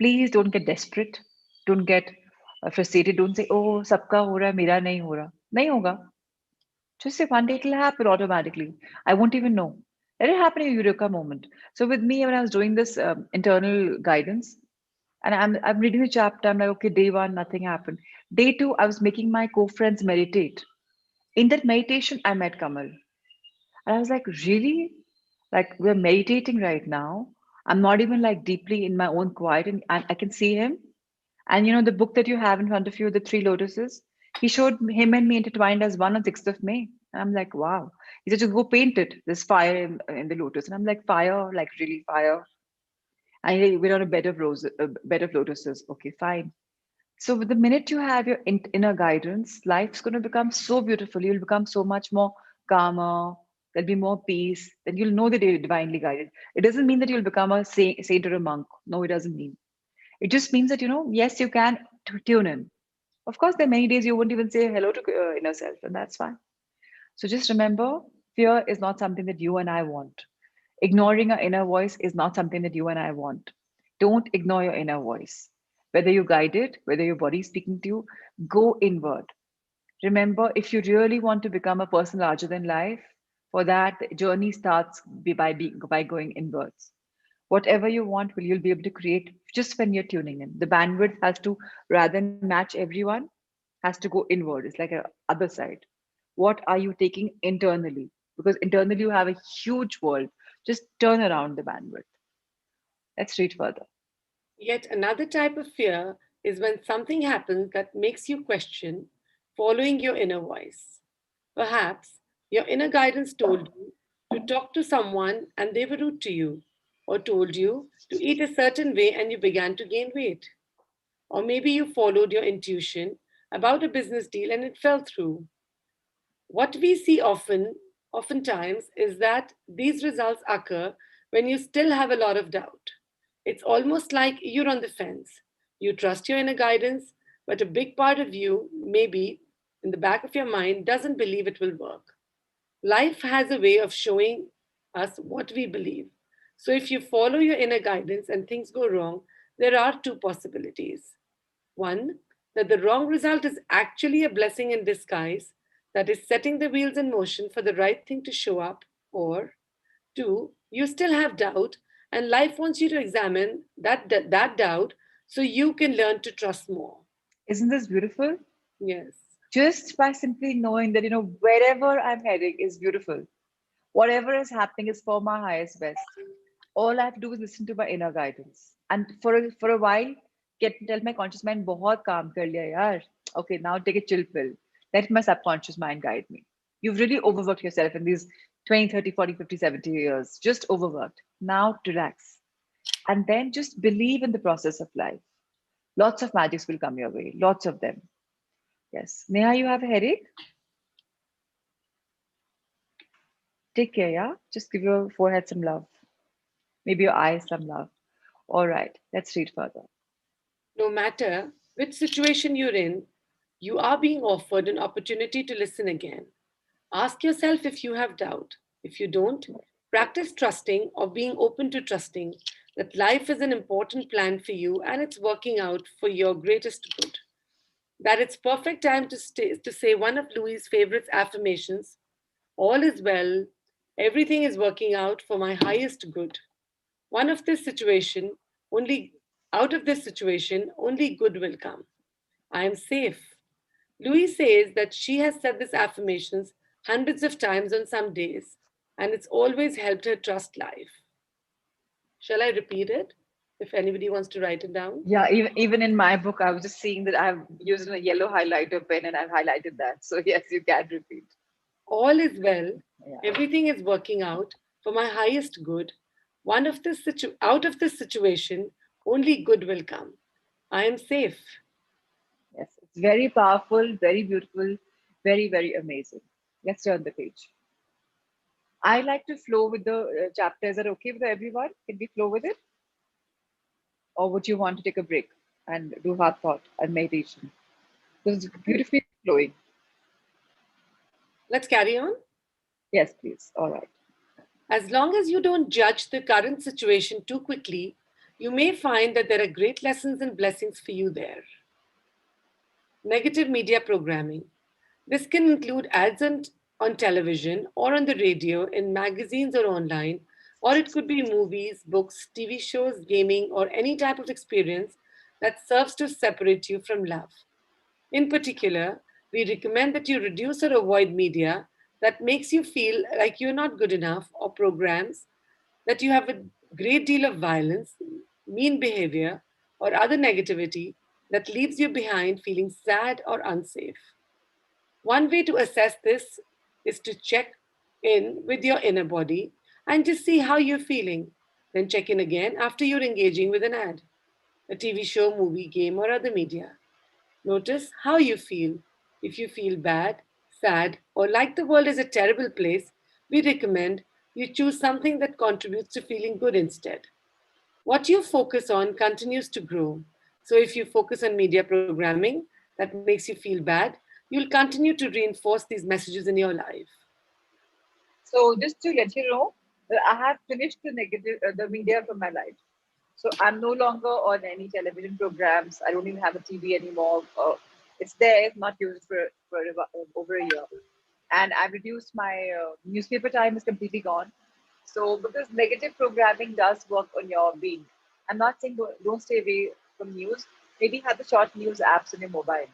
please don't get desperate. Don't get frustrated. Don't say, oh, sabka ho raha hai, mera nahi ho raha. Nahi hoga. Just say one day it'll happen automatically. I won't even know. Let it happen in a eureka moment. So with me, when I was doing this internal guidance, and I'm reading the chapter, I'm like, okay, day one, nothing happened. Day two, I was making my co-friends meditate. In that meditation, I met Kamal. And I was like, really? Like we're meditating right now. I'm not even like deeply in my own quiet and I can see him. And you know, the book that you have in front of you, The Three Lotuses, he showed him and me intertwined as one on 6th of May. And I'm like, wow. He said, just go paint it. There's fire in the lotus. And I'm like, fire, like really fire. And we're on a bed of roses, a bed of lotuses. Okay, fine. So the minute you have your inner guidance, life's going to become so beautiful. You'll become so much more calmer. There'll be more peace. Then you'll know that you're divinely guided. It doesn't mean that you'll become a saint or a monk. No, it doesn't mean. It just means that, you know, yes, you can tune in. Of course, there are many days you won't even say hello to inner self, and that's fine. So just remember, fear is not something that you and I want. Ignoring our inner voice is not something that you and I want. Don't ignore your inner voice. Whether you guide it, whether your body is speaking to you, go inward. Remember, if you really want to become a person larger than life, for that the journey starts by going inwards. Whatever you want, will you'll be able to create just when you're tuning in. The bandwidth has to, rather than match everyone, has to go inward. It's like a other side. What are you taking internally? Because internally you have a huge world. Just turn around the bandwidth. Let's read further. Yet another type of fear is when something happens that makes you question following your inner voice. Perhaps your inner guidance told you to talk to someone and they were rude to you, or told you to eat a certain way and you began to gain weight. Or maybe you followed your intuition about a business deal and it fell through. What we see oftentimes, is that these results occur when you still have a lot of doubt. It's almost like you're on the fence. You trust your inner guidance, but a big part of you, maybe in the back of your mind, doesn't believe it will work. Life has a way of showing us what we believe. So if you follow your inner guidance and things go wrong, There are two possibilities. One, that the wrong result is actually a blessing in disguise that is setting the wheels in motion for the right thing to show up. Or two, you still have doubt and life wants you to examine that doubt so you can learn to trust more. Isn't this beautiful? Yes. Just by simply knowing that, wherever I'm heading is beautiful. Whatever is happening is for my highest best. All I have to do is listen to my inner guidance. And for a while, tell my conscious mind, बहुत काम कर लिया यार. Okay, now take a chill pill. Let my subconscious mind guide me. You've really overworked yourself in these 20, 30, 40, 50, 70 years. Just overworked. Now relax. And then just believe in the process of life. Lots of magics will come your way. Lots of them. Yes. Neha, you have a headache? Take care, yeah? Just give your forehead some love. Maybe your eyes some love. All right, let's read further. No matter which situation you're in, you are being offered an opportunity to listen again. Ask yourself if you have doubt. If you don't, practice trusting or being open to trusting that life is an important plan for you and it's working out for your greatest good. That it's perfect time to say one of Louis' favorite affirmations: all is well, everything is working out for my highest good. One of this situation, only Out of this situation, only good will come. I am safe. Louise says that she has said these affirmations hundreds of times on some days, and it's always helped her trust life. Shall I repeat it? If anybody wants to write it down. Yeah, even in my book, I was just seeing that I've used a yellow highlighter pen and I've highlighted that. So yes, you can repeat. All is well. Yeah. Everything is working out for my highest good. Out of this situation, only good will come. I am safe. Yes, it's very powerful, very beautiful, very, very amazing. Let's turn the page. I like to flow with the chapter. Is that okay with everyone? Can we flow with it? Or would you want to take a break and do hard thought and meditation? This is beautifully flowing. Let's carry on. Yes, please. All right. As long as you don't judge the current situation too quickly, you may find that there are great lessons and blessings for you there. Negative media programming. This can include ads on television or on the radio, in magazines or online, or it could be movies, books, TV shows, gaming, or any type of experience that serves to separate you from love. In particular, we recommend that you reduce or avoid media that makes you feel like you're not good enough, or programs that you have a great deal of violence, mean behavior, or other negativity that leaves you behind feeling sad or unsafe. One way to assess this is to check in with your inner body and just see how you're feeling. Then check in again after you're engaging with an ad, a TV show, movie, game, or other media. Notice how you feel. If you feel bad, sad, or like the world is a terrible place, we recommend you choose something that contributes to feeling good instead. What you focus on continues to grow. So if you focus on media programming that makes you feel bad, you'll continue to reinforce these messages in your life. So just to let you know, I have finished the media from my life. So I'm no longer on any television programs. I don't even have a TV anymore. It's there, not used for over a year. And I've reduced my newspaper time is completely gone. So because negative programming does work on your being, I'm not saying don't stay away from news. Maybe have the short news apps on your mobile,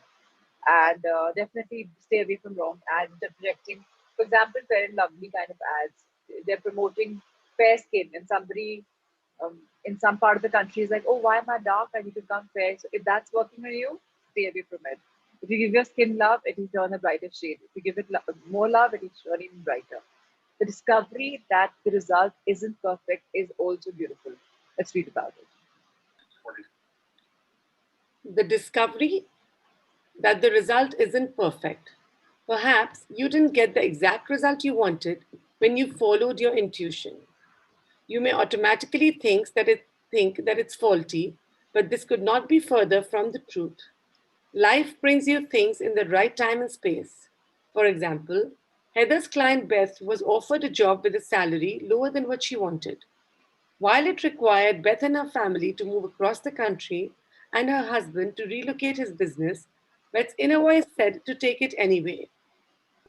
and definitely stay away from wrong ads that are projecting. For example, Fair and Lovely kind of ads. They're promoting fair skin, and somebody in some part of the country is like, "Oh, why am I dark? I need to become fair." So if that's working on you, stay away from it. If you give your skin love, it will turn a brighter shade. If you give it more love, it will turn even brighter. The discovery that the result isn't perfect is also beautiful. Let's read about it. The discovery that the result isn't perfect. Perhaps you didn't get the exact result you wanted when you followed your intuition. You may automatically think that it's faulty, but this could not be further from the truth. Life brings you things in the right time and space. For example, Heather's client Beth was offered a job with a salary lower than what she wanted. While it required Beth and her family to move across the country and her husband to relocate his business, Beth's inner voice said to take it anyway.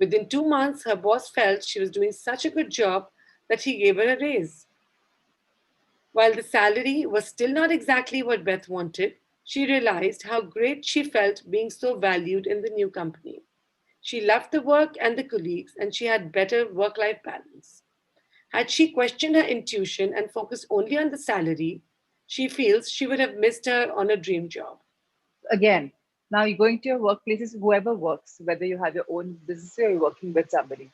Within 2 months, her boss felt she was doing such a good job that he gave her a raise. While the salary was still not exactly what Beth wanted, she realized how great she felt being so valued in the new company. She loved the work and the colleagues, and she had better work life balance. Had she questioned her intuition and focused only on the salary, she feels she would have missed her on a dream job. Again, now you're going to your workplaces, whoever works, whether you have your own business or you're working with somebody.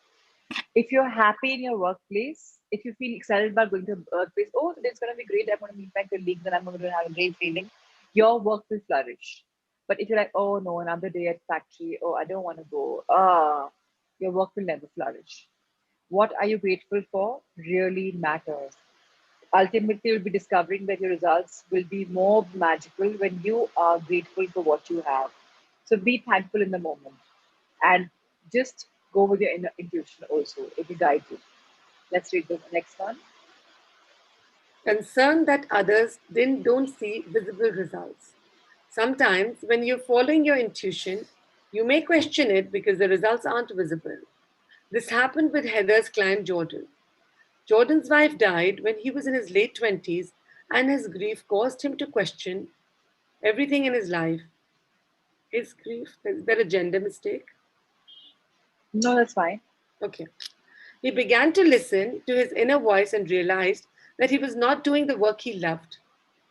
If you're happy in your workplace, if you feel excited about going to a workplace, oh, today's going to be great. I'm going to meet my colleagues and I'm going to have a great feeling. Your work will flourish. But if you're like, oh no, another day at factory, oh, I don't want to go, your work will never flourish. What are you grateful for really matters. Ultimately, you'll be discovering that your results will be more magical when you are grateful for what you have. So be thankful in the moment and just go with your inner intuition also. It will guide you. Let's read the next one. Concerned that others then don't see visible results. Sometimes, when you're following your intuition, you may question it because the results aren't visible. This happened with Heather's client Jordan. Jordan's wife died when he was in his late 20s, and his grief caused him to question everything in his life. His grief, is that a gender mistake? No, that's fine. Okay. He began to listen to his inner voice and realized that he was not doing the work he loved.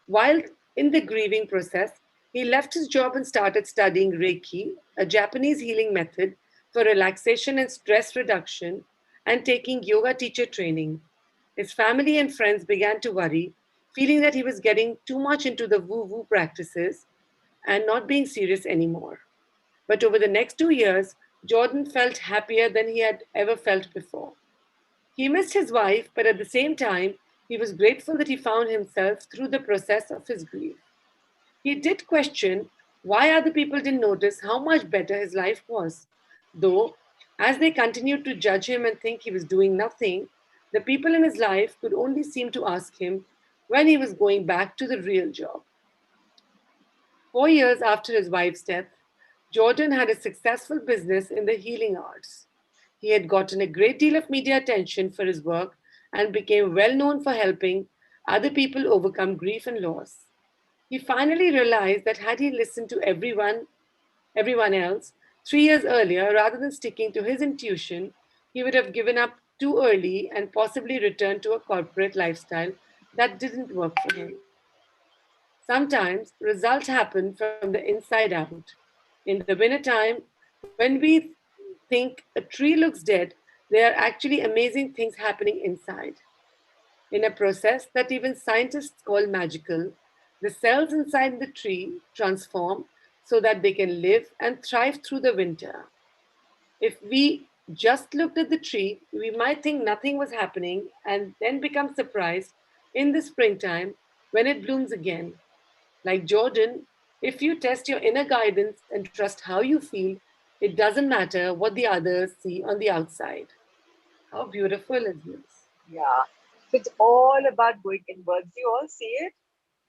While in the grieving process, he left his job and started studying Reiki, a Japanese healing method for relaxation and stress reduction, and taking yoga teacher training. His family and friends began to worry, feeling that he was getting too much into the woo woo practices and not being serious anymore. But over the next 2 years, Jordan felt happier than he had ever felt before. He missed his wife, but at the same time, he was grateful that he found himself through the process of his grief. He did question why other people didn't notice how much better his life was, though, as they continued to judge him and think he was doing nothing, the people in his life could only seem to ask him when he was going back to the real job. 4 years after his wife's death, Jordan had a successful business in the healing arts. He had gotten a great deal of media attention for his work and became well known for helping other people overcome grief and loss. He finally realized that had he listened to everyone else 3 years earlier rather than sticking to his intuition, he would have given up too early and possibly returned to a corporate lifestyle that didn't work for him. Sometimes results happen from the inside out. In the wintertime, when we think a tree looks dead, there are actually amazing things happening inside. In a process that even scientists call magical, the cells inside the tree transform so that they can live and thrive through the winter. If we just looked at the tree, we might think nothing was happening and then become surprised in the springtime when it blooms again. Like Jordan, if you test your inner guidance and trust how you feel, it doesn't matter what the others see on the outside. How beautiful is this? Yeah. So it's all about going inwards. You all see it?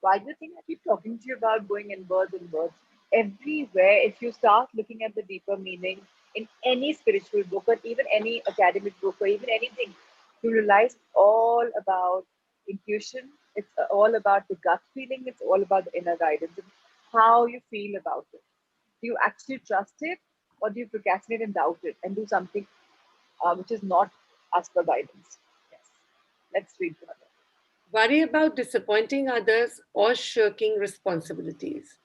Why do you think I keep talking to you about going inwards, inwards? Everywhere, if you start looking at the deeper meaning in any spiritual book or even any academic book or even anything, you realize all about intuition. It's all about the gut feeling. It's all about the inner guidance and how you feel about it. Do you actually trust it or do you procrastinate and doubt it and do something which is not as per guidance? Yes. Let's read further. Worry about disappointing others or shirking responsibilities.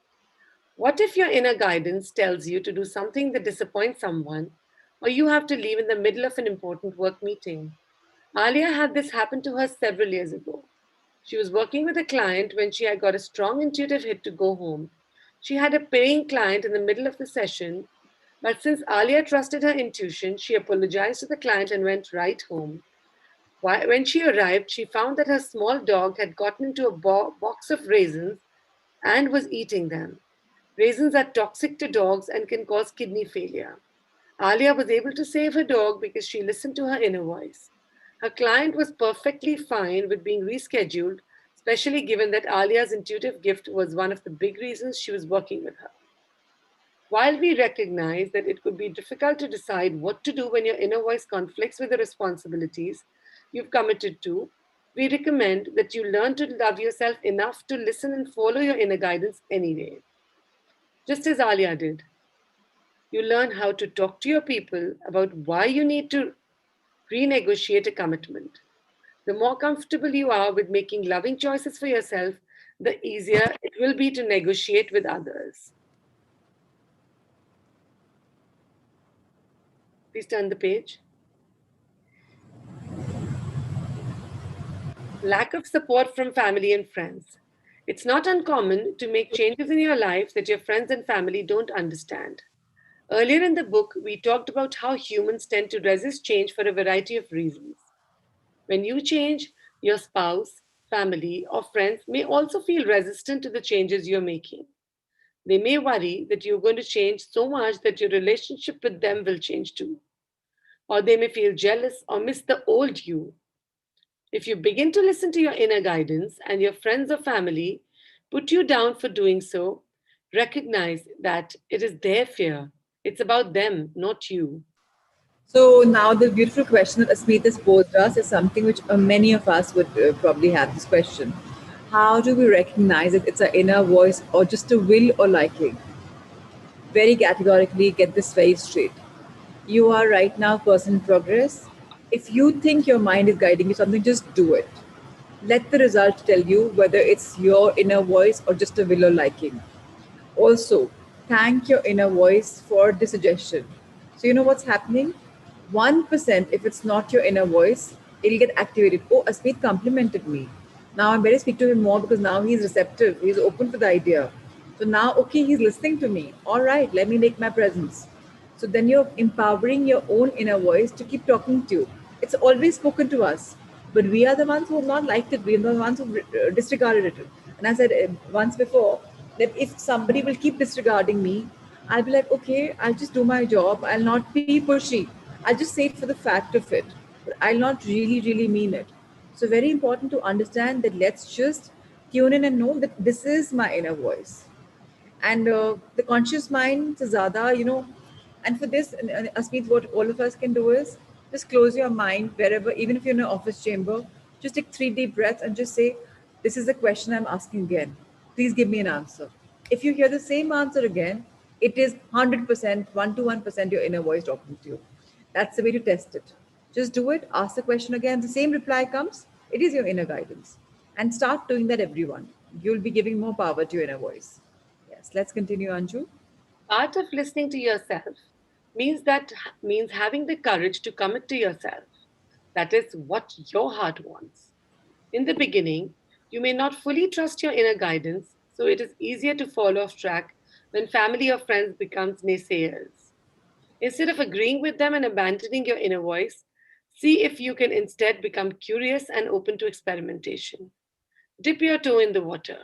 What if your inner guidance tells you to do something that disappoints someone, or you have to leave in the middle of an important work meeting? Alia had this happen to her several years ago. She was working with a client when she had got a strong intuitive hit to go home. She had a paying client in the middle of the session, but since Alia trusted her intuition, she apologized to the client and went right home. When she arrived, she found that her small dog had gotten into a box of raisins and was eating them. Raisins are toxic to dogs and can cause kidney failure. Alia was able to save her dog because she listened to her inner voice. Her client was perfectly fine with being rescheduled, especially given that Alia's intuitive gift was one of the big reasons she was working with her. While we recognize that it could be difficult to decide what to do when your inner voice conflicts with the responsibilities you've committed to, we recommend that you learn to love yourself enough to listen and follow your inner guidance anyway. Just as Alia did, you learn how to talk to your people about why you need to renegotiate a commitment. The more comfortable you are with making loving choices for yourself, the easier it will be to negotiate with others. Please turn the page. Lack of support from family and friends. It's not uncommon to make changes in your life that your friends and family don't understand. Earlier in the book, we talked about how humans tend to resist change for a variety of reasons. When you change, your spouse, family, or friends may also feel resistant to the changes you're making. They may worry that you're going to change so much that your relationship with them will change too. Or they may feel jealous or miss the old you. If you begin to listen to your inner guidance and your friends or family put you down for doing so, recognize that it is their fear. It's about them, not you. So now the beautiful question that Asmeet has posed us is something which many of us would probably have this question. How do we recognize if it's our inner voice or just a will or liking? Very categorically get this very straight. You are right now a person in progress. If you think your mind is guiding you something, just do it. Let the result tell you whether it's your inner voice or just a will or liking. Also, thank your inner voice for the suggestion. So, you know what's happening? 1%, if it's not your inner voice, it'll get activated. Oh, Asmeet complimented me. Now I'm better speak to him more because now he's receptive. He's open for the idea. So now, okay, he's listening to me. All right, let me make my presence. So then you're empowering your own inner voice to keep talking to you. It's always spoken to us, but we are the ones who have not liked it. We are the ones who disregarded it. And I said once before that if somebody will keep disregarding me, I'll be like, okay, I'll just do my job. I'll not be pushy. I'll just say it for the fact of it. But I'll not really, really mean it. So very important to understand that let's just tune in and know that this is my inner voice. And the conscious mind to Zada, and for this, Asmeet, what all of us can do is just close your mind wherever, even if you're in an office chamber, just take 3 deep breaths and just say, this is the question I'm asking again. Please give me an answer. If you hear the same answer again, it is 100%, 1 to 1% your inner voice talking to you. That's the way to test it. Just do it, ask the question again, the same reply comes, it is your inner guidance. And start doing that, everyone. You'll be giving more power to your inner voice. Yes, let's continue, Anju. Part of listening to yourself means having the courage to commit to yourself. That is what your heart wants. In the beginning, you may not fully trust your inner guidance, so it is easier to fall off track when family or friends becomes naysayers. Instead of agreeing with them and abandoning your inner voice, see if you can instead become curious and open to experimentation. Dip your toe in the water.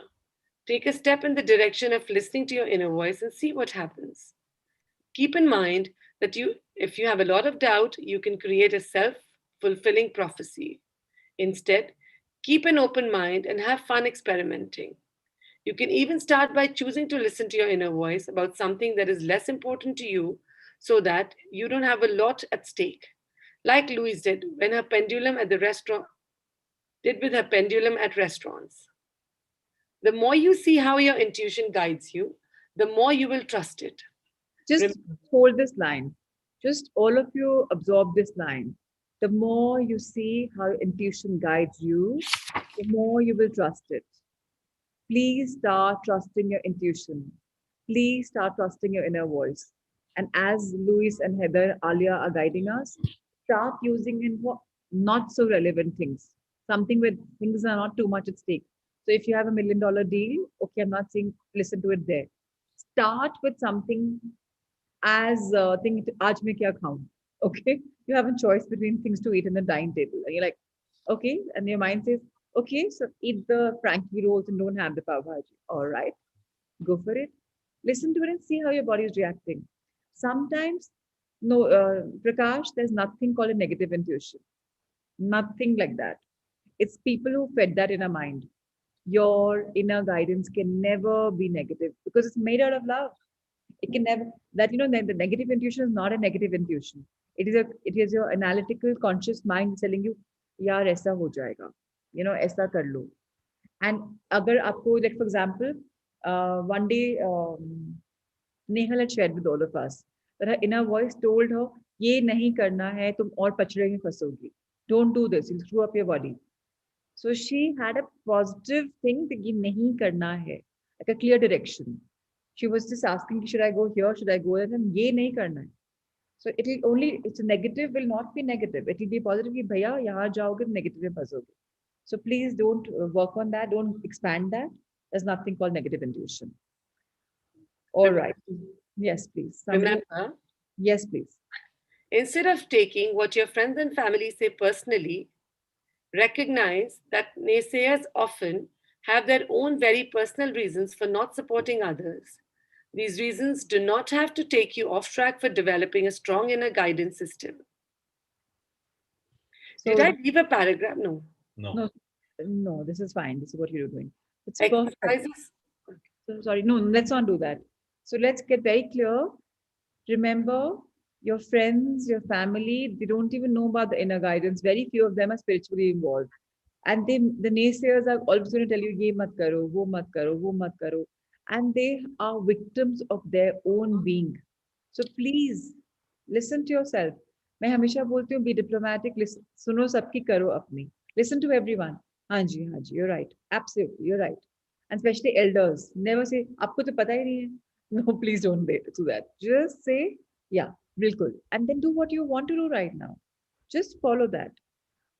Take a step in the direction of listening to your inner voice and see what happens. Keep in mind that if you have a lot of doubt, you can create a self-fulfilling prophecy. Instead, keep an open mind and have fun experimenting. You can even start by choosing to listen to your inner voice about something that is less important to you so that you don't have a lot at stake. Like Louise did with her pendulum at restaurants. The more you see how your intuition guides you, the more you will trust it. Just hold this line. Just all of you absorb this line. The more you see how intuition guides you, the more you will trust it. Please start trusting your intuition. Please start trusting your inner voice. And as Louis and Heather Alia are guiding us, start using in what not so relevant things. Something where things are not too much at stake. So if you have $1 million deal, okay, I'm not saying listen to it there. Start with something as think aaj mein kya khaun. Okay, you have a choice between things to eat in the dining table, and you're like, okay, and your mind says, okay, so eat the Frankie rolls and don't have the pav bhaji. All right, go for it. Listen to it and see how your body is reacting. Sometimes, no, Prakash, there's nothing called a negative intuition. Nothing like that. It's people who fed that inner mind. Your inner guidance can never be negative because it's made out of love. It can never that the negative intuition is not a negative intuition. It is your analytical conscious mind telling you, यार ऐसा हो जाएगा, ऐसा कर लो. And अगर आपको, like for example, one day Nehal had shared with all of us that her inner voice told her, ये नहीं करना है, तुम और पचड़े में फंसोगी. Don't do this, you'll screw up your body. So she had a positive thing that ये नहीं करना है, like a clear direction. She was just asking, should I go here, should I go there, and ये नहीं करना है. So it will only, it's a negative will not be negative. It will be positive कि भैया यहाँ जाओगे negative में फंसोगे. So please don't work on that. Don't expand that. There's nothing called negative intuition. All right. Yes, please. Somebody, Remember, yes, please. instead of taking what your friends and family say personally, recognize that naysayers often have their own very personal reasons for not supporting others. These reasons do not have to take you off track for developing a strong inner guidance system. So, Did I leave a paragraph? No. no, this is fine. This is what you're doing. It's perfect. Exercises. So, sorry, no, let's not do that. So let's get very clear. Remember, your friends, your family, they don't even know about the inner guidance. Very few of them are spiritually involved. And the naysayers are always going to tell you, ye mat karo, wo mat karo, wo mat karo. And they are victims of their own being. So please, listen to yourself. मैं हमेशा बोलती हूँ, be diplomatic, listen, सुनो सबकी करो अपनी. Listen to everyone. हाँ जी, you're right. Absolutely, you're right. And especially elders, never say, आपको तो पता ही नहीं है. No, please don't do that. Just say, yeah, bilkul. And then do what you want to do right now. Just follow that.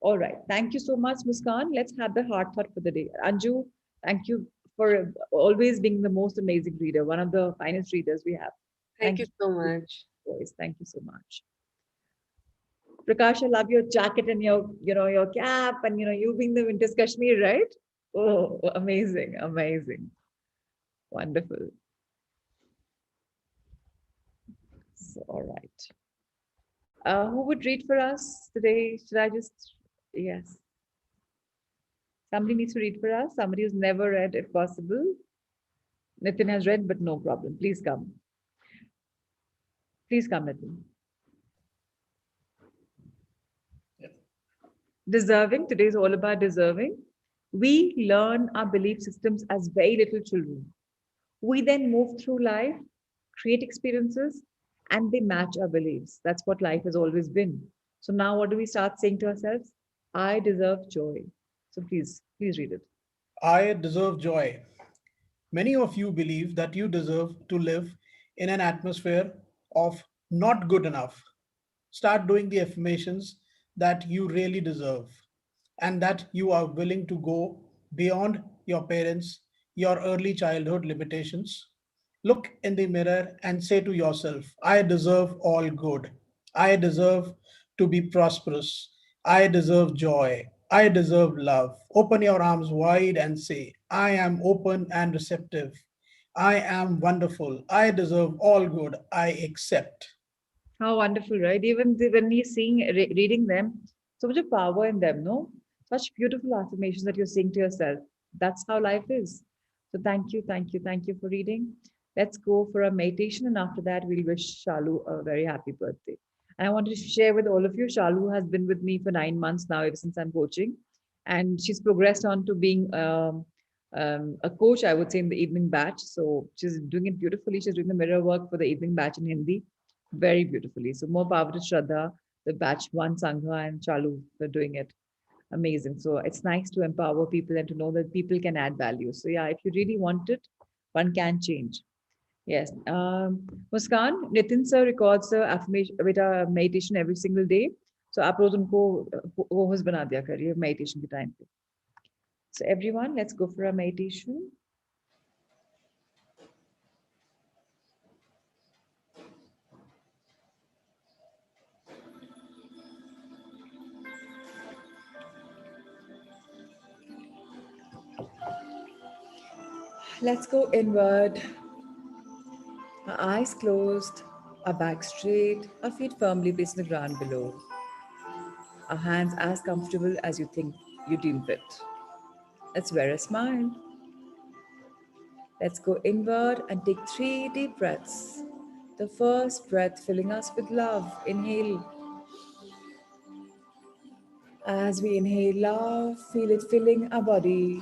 All right. Thank you so much, Muskan. Let's have the heart thought for the day. Anju, thank you for always being the most amazing reader, one of the finest readers we have. Thank you so much. Voice. Thank you so much. Prakash, I love your jacket and your cap and you being the winter's Kashmir, right? Oh, amazing, amazing. Wonderful. So, all right. Who would read for us today? Should I just, yes. Somebody needs to read for us. Somebody who's never read, if possible. Nitin has read, but no problem. Please come. Please come, Nitin. Deserving. Today is all about deserving. We learn our belief systems as very little children. We then move through life, create experiences, and they match our beliefs. That's what life has always been. So now what do we start saying to ourselves? I deserve joy. So please read it. I deserve joy. Many of you believe that you deserve to live in an atmosphere of not good enough. Start doing the affirmations that you really deserve and that you are willing to go beyond your parents, your early childhood limitations. Look in the mirror and say to yourself, I deserve all good. I deserve to be prosperous. I deserve joy. I deserve love. Open your arms wide and say, I am open and receptive. I am wonderful. I deserve all good. I accept. How wonderful, right? Even when we reading them, so much of power in them, no? Such beautiful affirmations that you're saying to yourself. That's how life is. So thank you for reading. Let's go for a meditation, and after that, we'll wish Shalu a very happy birthday. And I wanted to share with all of you, Shalu has been with me for 9 months now, ever since I'm coaching, and she's progressed on to being a coach, I would say, in the evening batch. So she's doing it beautifully. She's doing the mirror work for the evening batch in Hindi very beautifully. So more power to Shraddha, the batch 1 Sangha, and Chalu for doing it. Amazing. So it's nice to empower people and to know that people can add value. So yeah, if you really want it, one can change. Yes. Muskan, Nitin sir records affirmation with a meditation every single day. So आप रोज उनको host बना दिया करिए meditation के time पे. So everyone, let's go for a meditation. Let's go inward. Our eyes closed, our back straight, our feet firmly placed on the ground below. Our hands as comfortable as you think you deem fit. Let's wear a smile. Let's go inward and take 3 deep breaths. The first breath filling us with love. Inhale. As we inhale love, feel it filling our body,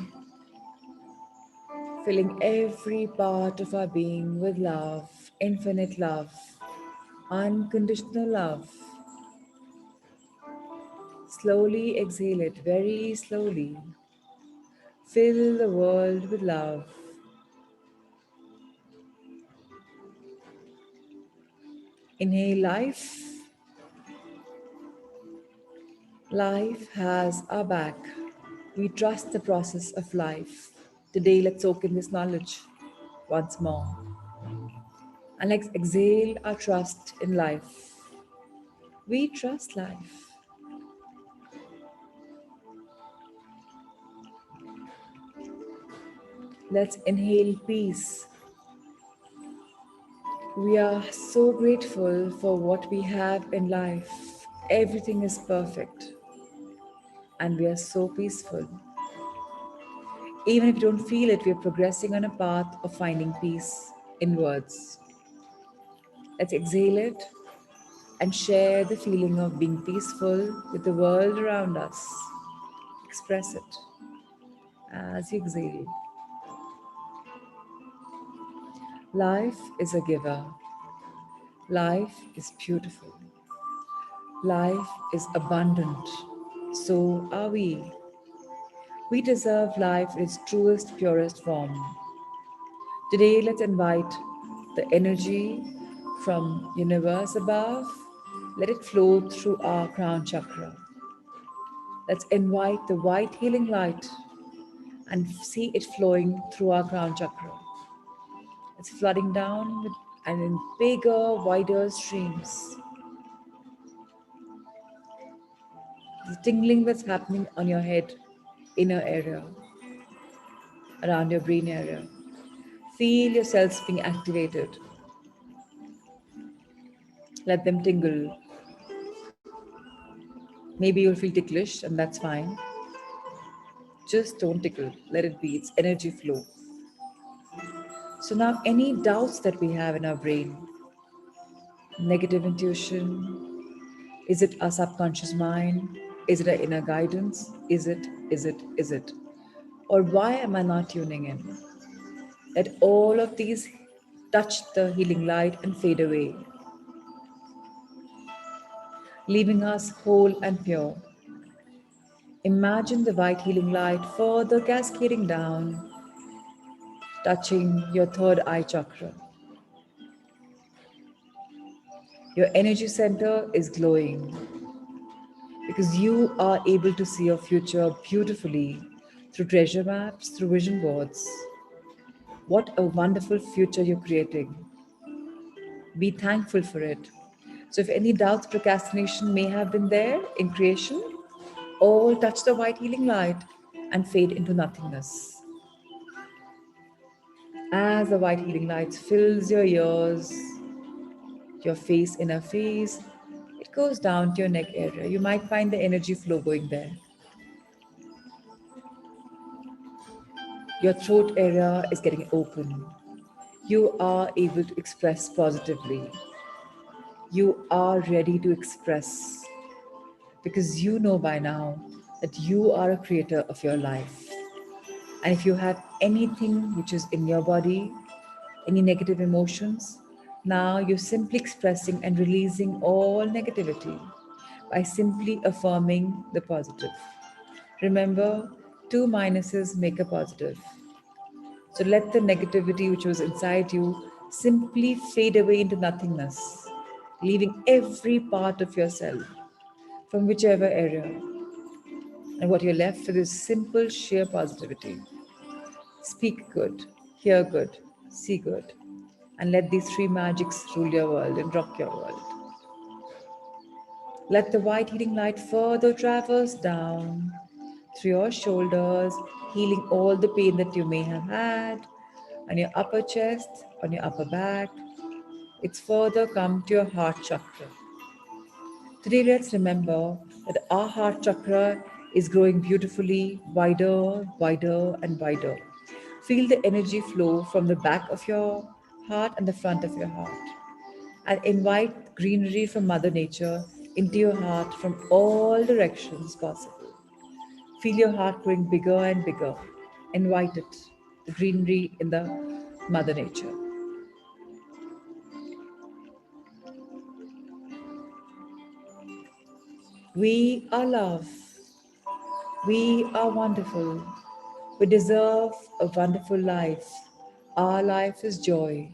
filling every part of our being with love, infinite love, unconditional love. Slowly exhale it, very slowly. Fill the world with love. Inhale life. Life has our back. We trust the process of life. Today, let's soak in this knowledge once more. And let's exhale our trust in life. We trust life. Let's inhale peace. We are so grateful for what we have in life. Everything is perfect and we are so peaceful. Even if you don't feel it, we are progressing on a path of finding peace inwards. Let's exhale it and share the feeling of being peaceful with the world around us. Express it as you exhale. Life is a giver. Life is beautiful. Life is abundant. So are we. We deserve life in its truest, purest form. Today, let's invite the energy from universe above. Let it flow through our crown chakra. Let's invite the white healing light and see it flowing through our crown chakra. It's flooding down and in bigger, wider streams. The tingling that's happening on your head, inner area, around your brain area. Feel your cells being activated. Let them tingle. Maybe you'll feel ticklish, and that's fine. Just don't tickle. Let it be. It's energy flow. So now any doubts that we have in our brain, negative intuition, is it our subconscious mind? Is it our inner guidance? Is it? Or why am I not tuning in? Let all of these touch the healing light and fade away, leaving us whole and pure. Imagine the white healing light further cascading down, touching your third eye chakra. Your energy center is glowing because you are able to see your future beautifully through treasure maps, through vision boards. What a wonderful future you're creating. Be thankful for it. So, if any doubts, procrastination may have been there in creation, all touch the white healing light and fade into nothingness. As the white healing light fills your ears, your face, inner face, it goes down to your neck area. You might find the energy flow going there. Your throat area is getting open. You are able to express positively. You are ready to express because you know by now that you are a creator of your life. And if you have anything which is in your body, any negative emotions, now you're simply expressing and releasing all negativity by simply affirming the positive. Remember, two minuses make a positive. So let the negativity which was inside you simply fade away into nothingness, leaving every part of yourself from whichever area. And what you're left with is simple, sheer positivity. Speak good, hear good, see good, and let these three magics rule your world and rock your world. Let the white healing light further traverse down through your shoulders, healing all the pain that you may have had on your upper chest, on your upper back. It's further come to your heart chakra. Today, let's remember that our heart chakra is growing beautifully, wider, wider, and wider. Feel the energy flow from the back of your heart and the front of your heart. And invite greenery from Mother Nature into your heart from all directions possible. Feel your heart growing bigger and bigger. Invite it, the greenery in the Mother Nature. We are love. We are wonderful. We deserve a wonderful life. Our life is joy.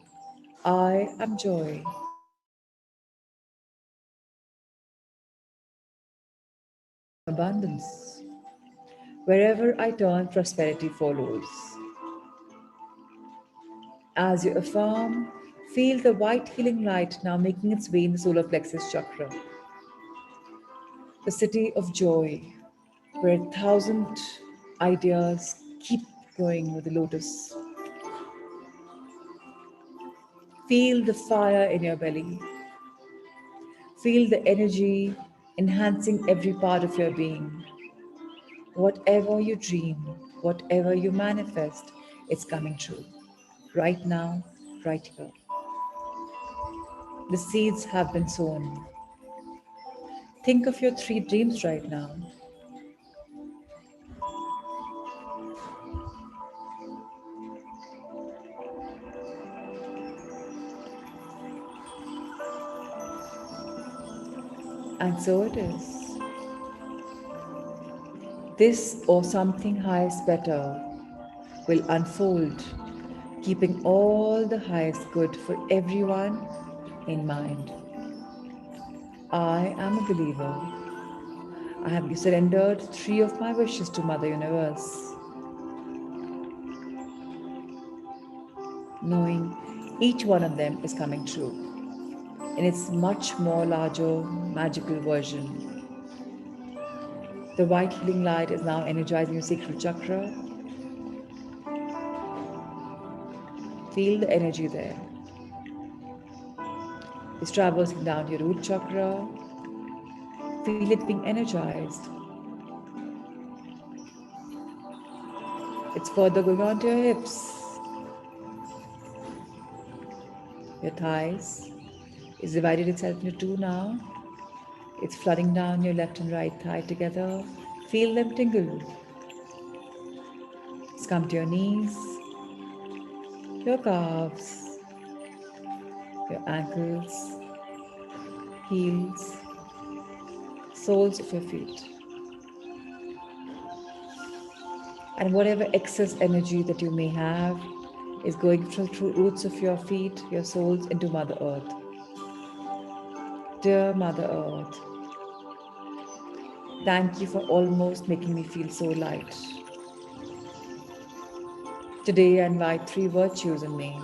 I am joy. Abundance. Wherever I turn, prosperity follows. As you affirm, feel the white healing light now making its way in the solar plexus chakra, the city of joy, where 1,000 ideas keep growing with the lotus. Feel the fire in your belly. Feel the energy enhancing every part of your being. Whatever you dream, whatever you manifest, it's coming true. Right now, right here. The seeds have been sown. Think of your 3 dreams right now. And so it is. This or something highest better will unfold, keeping all the highest good for everyone in mind. I am a believer. I have surrendered 3 of my wishes to Mother Universe, knowing each one of them is coming true in its much more larger magical version. The white healing light is now energizing your sacral chakra. Feel the energy there. It's traversing down your root chakra. Feel it being energized. It's further going on to your hips, your thighs. It's divided itself into 2 now. It's flooding down your left and right thigh together. Feel them tingle. It's come to your knees, your calves, your ankles, heels, soles of your feet. And whatever excess energy that you may have is going through roots of your feet, your soles into Mother Earth. Dear Mother Earth, thank you for almost making me feel so light. Today I invite 3 virtues in me.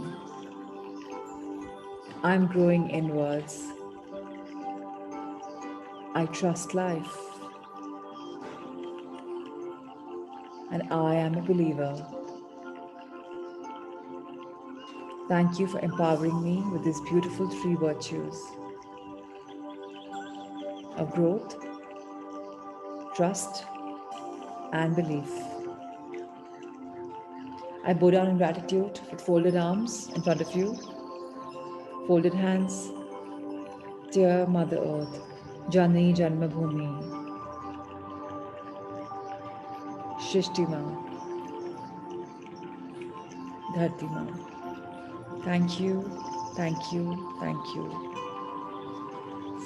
I'm growing inwards. I trust life. And I am a believer. Thank you for empowering me with these beautiful 3 virtues of growth, trust, and belief. I bow down in gratitude with folded arms in front of you, folded hands. Dear Mother Earth, Janani Janmabhoomi, Shrishti Ma, Dharti Ma. Thank you, thank you, thank you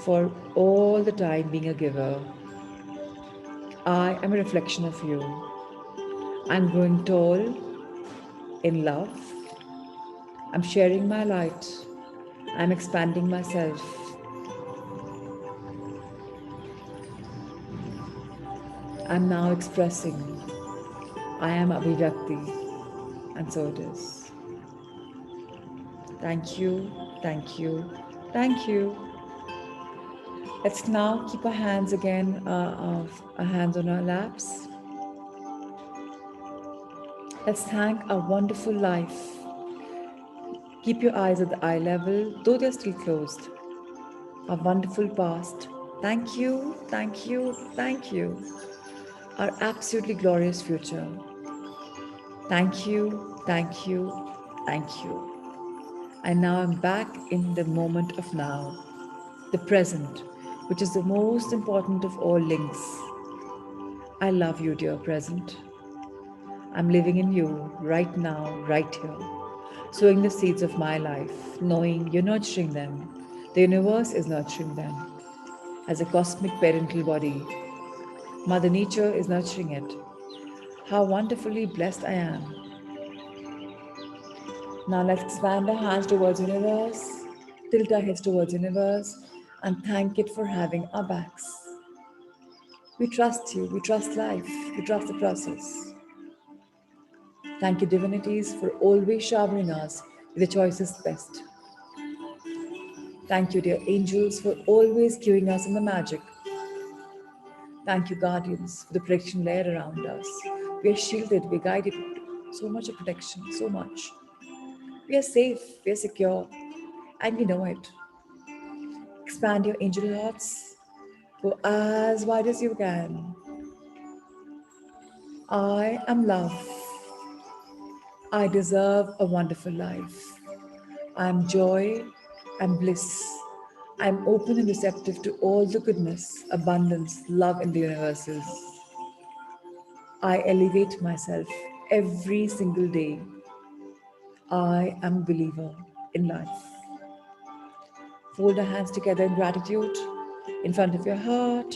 for all the time being a giver. I am a reflection of you. I'm growing tall in love. I'm sharing my light. I'm expanding myself. I'm now expressing. I am Abhivyakti, and so it is. Thank you, thank you, thank you. Let's now keep our hands again, our hands on our laps. Let's thank our wonderful life. Keep your eyes at the eye level, though they're still closed. Our wonderful past, Thank you, thank you, thank you. Our absolutely glorious future. Thank you, thank you, thank you. And now I'm back in the moment of now, the present, which is the most important of all links. I love you, dear present. I'm living in you right now, right here, sowing the seeds of my life, knowing you're nurturing them. The universe is nurturing them. As a cosmic parental body, Mother Nature is nurturing it. How wonderfully blessed I am. Now let's expand our hands towards universe, tilt our heads towards universe, and thank it for having our backs. We trust you, we trust life, we trust the process. Thank you, divinities, for always showering us with the choicest best. Thank you, dear angels, for always cueing us in the magic. Thank you, guardians, for the protection layer around us. We are shielded, we are guided. So much of protection, so much. We are safe, we are secure, and we know it. Expand your angel hearts. Go as wide as you can. I am love. I deserve a wonderful life. I am joy and bliss. I am open and receptive to all the goodness, abundance, love in the universes. I elevate myself every single day. I am a believer in life. Fold your hands together in gratitude in front of your heart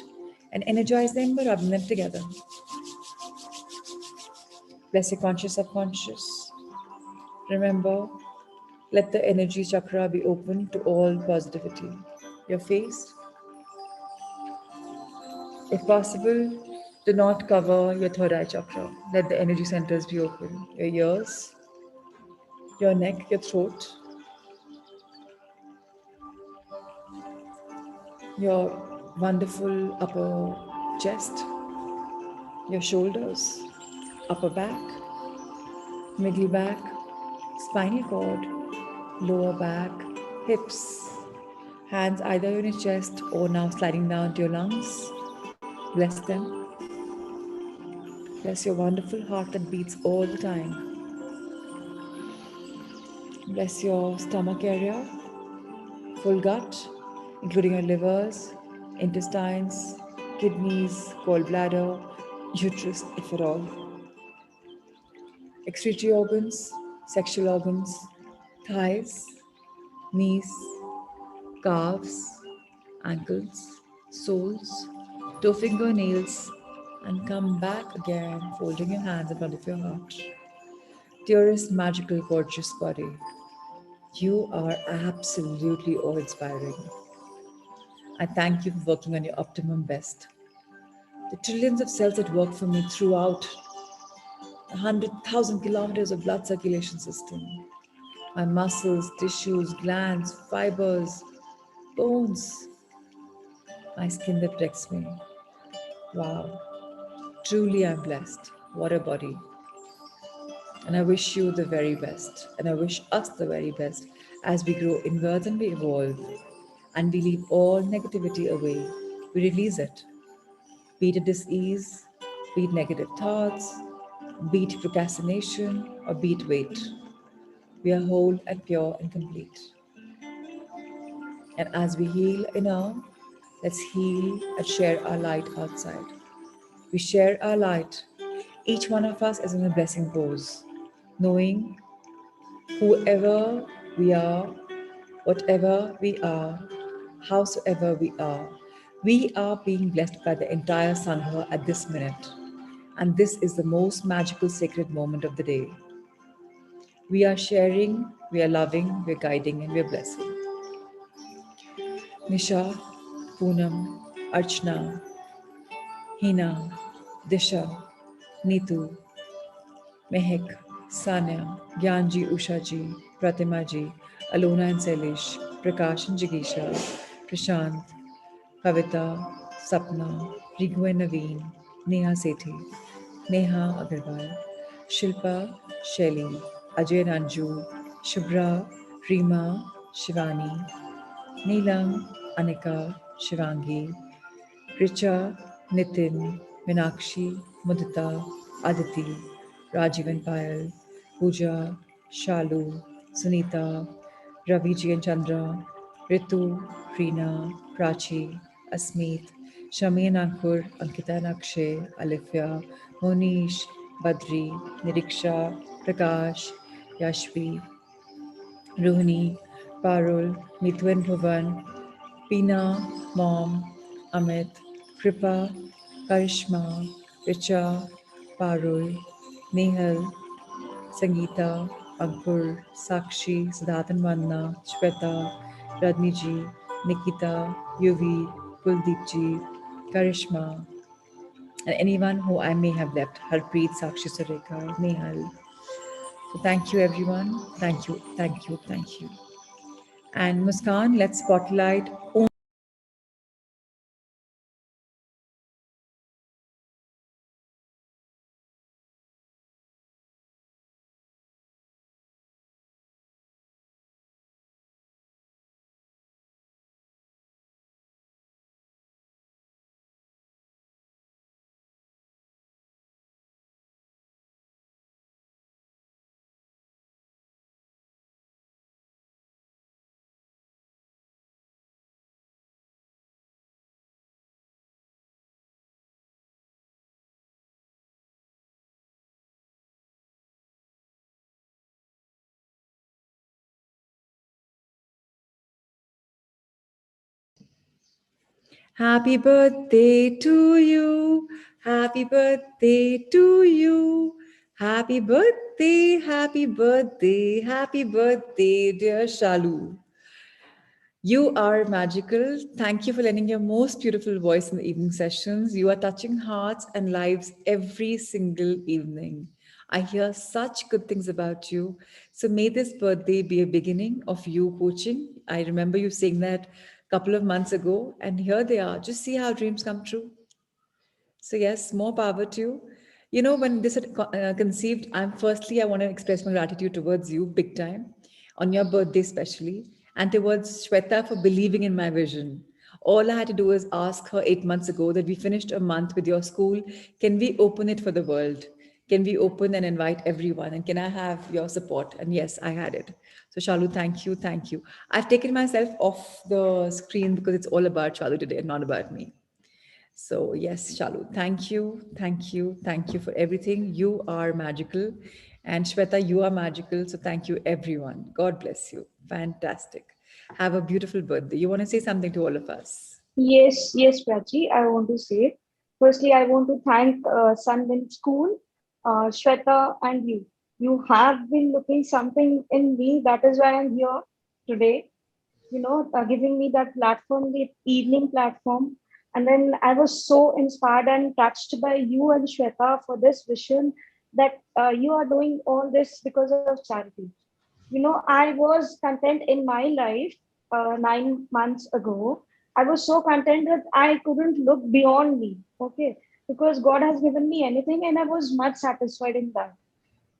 and energize them by rubbing them together. Bless your conscious subconscious. Remember, let the energy chakra be open to all positivity. Your face, if possible, do not cover your third eye chakra. Let the energy centers be open. Your ears, your neck, your throat, your wonderful upper chest, your shoulders, upper back, middle back, spinal cord, lower back, hips, hands either on your chest or now sliding down to your lungs. Bless them. Bless your wonderful heart that beats all the time. Bless your stomach area, full gut, including your livers, intestines, kidneys, gallbladder, uterus, if at all. Excretory organs, sexual organs, thighs, knees, calves, ankles, soles, toe fingernails, and come back again, folding your hands in front of your heart. Dearest, magical, gorgeous body, you are absolutely awe inspiring. I thank you for working on your optimum best. The trillions of cells that work for me throughout 100,000 kilometers of blood circulation system, my muscles, tissues, glands, fibers, bones, my skin that protects me. Wow, truly I'm blessed. What a body. And I wish you the very best. And I wish us the very best as we grow inwards and we evolve. And we leave all negativity away. We release it. Be it a dis-ease, be it negative thoughts, be it procrastination, or be it weight. We are whole and pure and complete. And as we heal inner, let's heal and share our light outside. We share our light. Each one of us is in a blessing pose, knowing whoever we are, whatever we are, howsoever we are being blessed by the entire Sangha at this minute. And this is the most magical, sacred moment of the day. We are sharing, we are loving, we're guiding, and we're blessing. Nisha, Poonam, Archana, Hina, Disha, Neetu, Mehak, Sanya, Gyanji, Ushaji, Pratimaji, Alona and Sailesh, Prakash and Jigisha, Prashant, Kavita, Sapna, Rigu and Naveen, Neha Sethi, Neha Agarwal, Shilpa, Shelly, Ajay and Anju, Shubhra, Rima, Shivani, Neelam, Anika, Shivangi, Richa, Nitin, Meenakshi, Mudita, Aditi, Rajiv and Payal, Pooja, Shalu, Sunita, Ravi G and Chandra, Ritu, Reena, Prachi, Asmeet, Shami and Ankur, Ankita and Akshay, Alifya, Monish, Badri, Niriksha, Prakash, Yashvi, Rohini, Parul, Neetu and Bhuvan, Peena, Mom, Amit, Kripa, Karishma, Richa, Parul, Nehal, Sangeeta, Ankur, Sakshi, Siddharth and Vanna, Shweta, Radniji, Nikita, Yuvi, Kuldeepji, Karishma, and anyone who I may have left, Harpreet, Sakshi Sareka, Nehal. So thank you everyone. Thank you, thank you, thank you. And Muskan, let's spotlight Happy birthday to you. Happy birthday to you. Happy birthday, happy birthday, happy birthday, dear Shalu. You are magical. Thank you for lending your most beautiful voice in the evening sessions. You are touching hearts and lives every single evening. I hear such good things about you. So may this birthday be a beginning of you coaching. I remember you saying that a couple of months ago, and here they are. Just see how dreams come true. So yes, more power to you. You know, when this had conceived, I want to express my gratitude towards you big time, on your birthday especially, and towards Shweta for believing in my vision. All I had to do is ask her 8 months ago that we finished a month with your school. Can we open it for the world? Can we open and invite everyone? And can I have your support? And yes, I had it. So Shalu, thank you, thank you. I've taken myself off the screen because it's all about Shalu today, not about me. So, yes, Shalu, thank you, thank you, thank you for everything. You are magical. And Shweta, you are magical. So, thank you, everyone. God bless you. Fantastic. Have a beautiful birthday. You want to say something to all of us? Yes, yes, Prachi, I want to say. Firstly, I want to thank Sunwind School, Shweta, and you. You have been looking something in me. That is why I'm here today. Giving me that platform, the evening platform. And then I was so inspired and touched by you and Shweta for this vision that you are doing all this because of charity. I was content in my life 9 months ago. I was so content that I couldn't look beyond me. Okay. Because God has given me anything and I was much satisfied in that.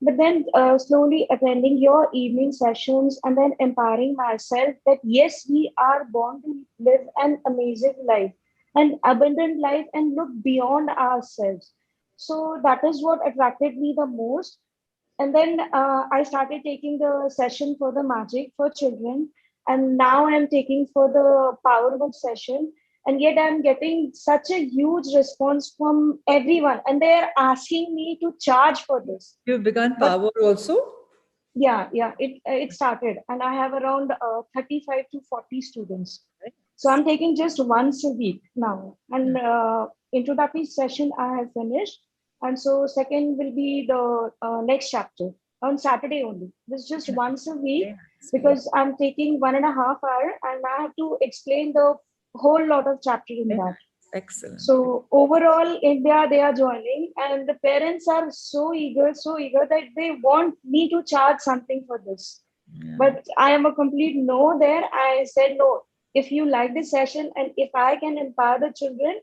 But then slowly attending your evening sessions and then empowering myself that yes, we are born to live an amazing life, an abundant life, and look beyond ourselves. So that is what attracted me the most. And then I started taking the session for the magic for children, and now I'm taking for the power book session. And yet I'm getting such a huge response from everyone, and they're asking me to charge for this. You've begun But Power also? yeah, it started, and I have around 35 to 40 students. So I'm taking just once a week now. And introductory session I have finished. And so second will be the next chapter on Saturday only. This just once a week Yes. because I'm taking 1.5 hour and I have to explain the whole lot of chapter in Yes. that. Excellent. So overall, India, they are joining, and the parents are so eager that they want me to charge something for this. Yeah. But I am a complete no there. I said no. If you like this session and if I can empower the children,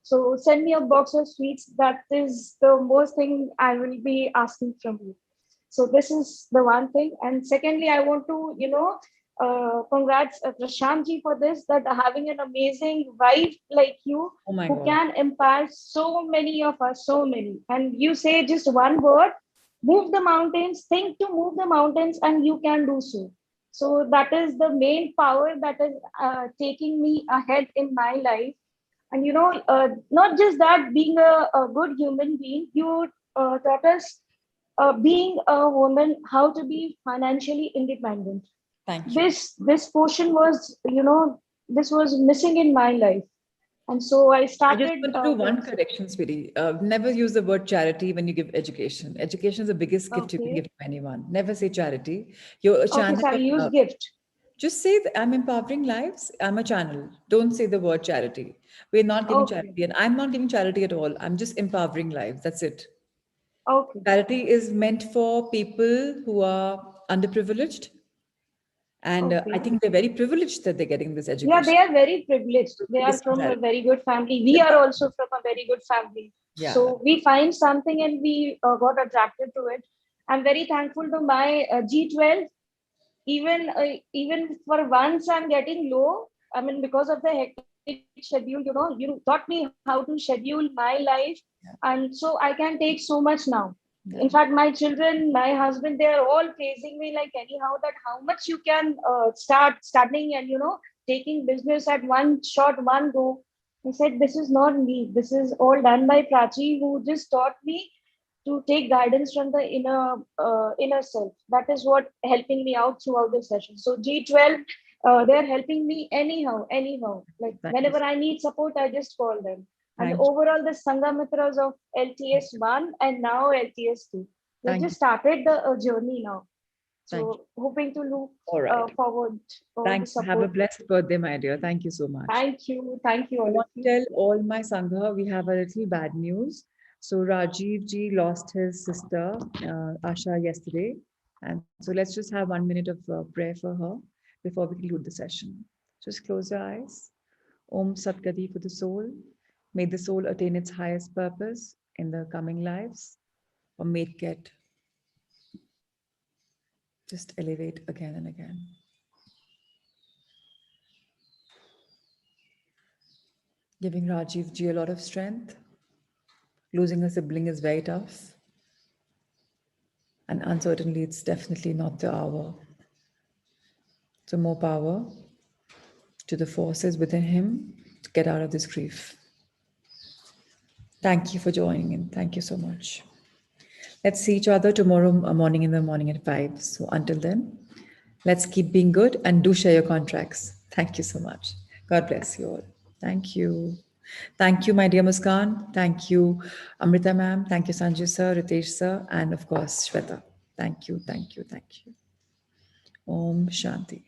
so send me a box of sweets. That is the most thing I will be asking from you. So this is the one thing. And secondly, I want to, congrats, Prashantji, for this, that having an amazing wife like you Oh my who God. can impact so many of us, so many. And you say just one word, move the mountains, think to move the mountains, and you can do so. So that is the main power that is taking me ahead in my life. And not just that, being a good human being, you taught us being a woman how to be financially independent. Thank you. This portion was, this was missing in my life, and so I I just started want to do one with. correction, sweetie. Never use the word charity when you give education. Education is the biggest gift you can give Okay, to anyone. Never say charity. You're a okay, channel so I of use love. gift. Just say that I'm empowering lives. I'm a channel. Don't say the word charity. We're not giving Okay, charity, and I'm not giving charity at all. I'm just empowering lives. That's it. okay, Charity is meant for people who are underprivileged, and I okay. think they're very privileged that they're getting this Yeah, education. they are very privileged. So They are this is from a charity. very good family. We are also from a very good family. Yeah. So we find something and we got attracted to it. I'm very thankful to my G12. Even for once I'm getting low. I mean, because of the hectic schedule, you taught me how to schedule my life, Yeah. and so I can take so much now. In Yeah. fact, my children, my husband, they are all praising me like anyhow that how much you can start studying and taking business at one shot, one go. I said, this is not me. This is all done by Prachi, who just taught me to take guidance from the inner self. That is what helping me out throughout the session. So G12, they're helping me anyhow. Like Thank you. whenever I need support, I just call them. And Thank you. overall, the Sangamitras of LTS 1 and now LTS 2, they Thank you. just started the journey now. Thank you. So hoping to look All right. forward for the Thank you. Have a support. blessed birthday, my dear. Thank you so much. Thank you I all of want to you. tell Yeah. all my Sangha, we have a little bad news. So Rajiv ji lost his sister, Asha, yesterday. And so let's just have 1 minute of prayer for her before we conclude the session. Just close your eyes. Om Sat Gati for the soul. May the soul attain its highest purpose in the coming lives, or may it get just elevate again and again. Giving Rajiv ji a lot of strength. Losing a sibling is very tough. And uncertainly, it's definitely not the hour. So, more power to the forces within him to get out of this grief. Thank you for joining in. Thank you so much. Let's see each other tomorrow morning in the morning at 5. So, until then, let's keep being good and do share your contracts. Thank you so much. God bless you all. Thank you. Thank you, my dear Muskan. Thank you, Amrita ma'am. Thank you, Sanjay sir, Ritesh sir, and of course, Shweta. Thank you, thank you, thank you. Om Shanti.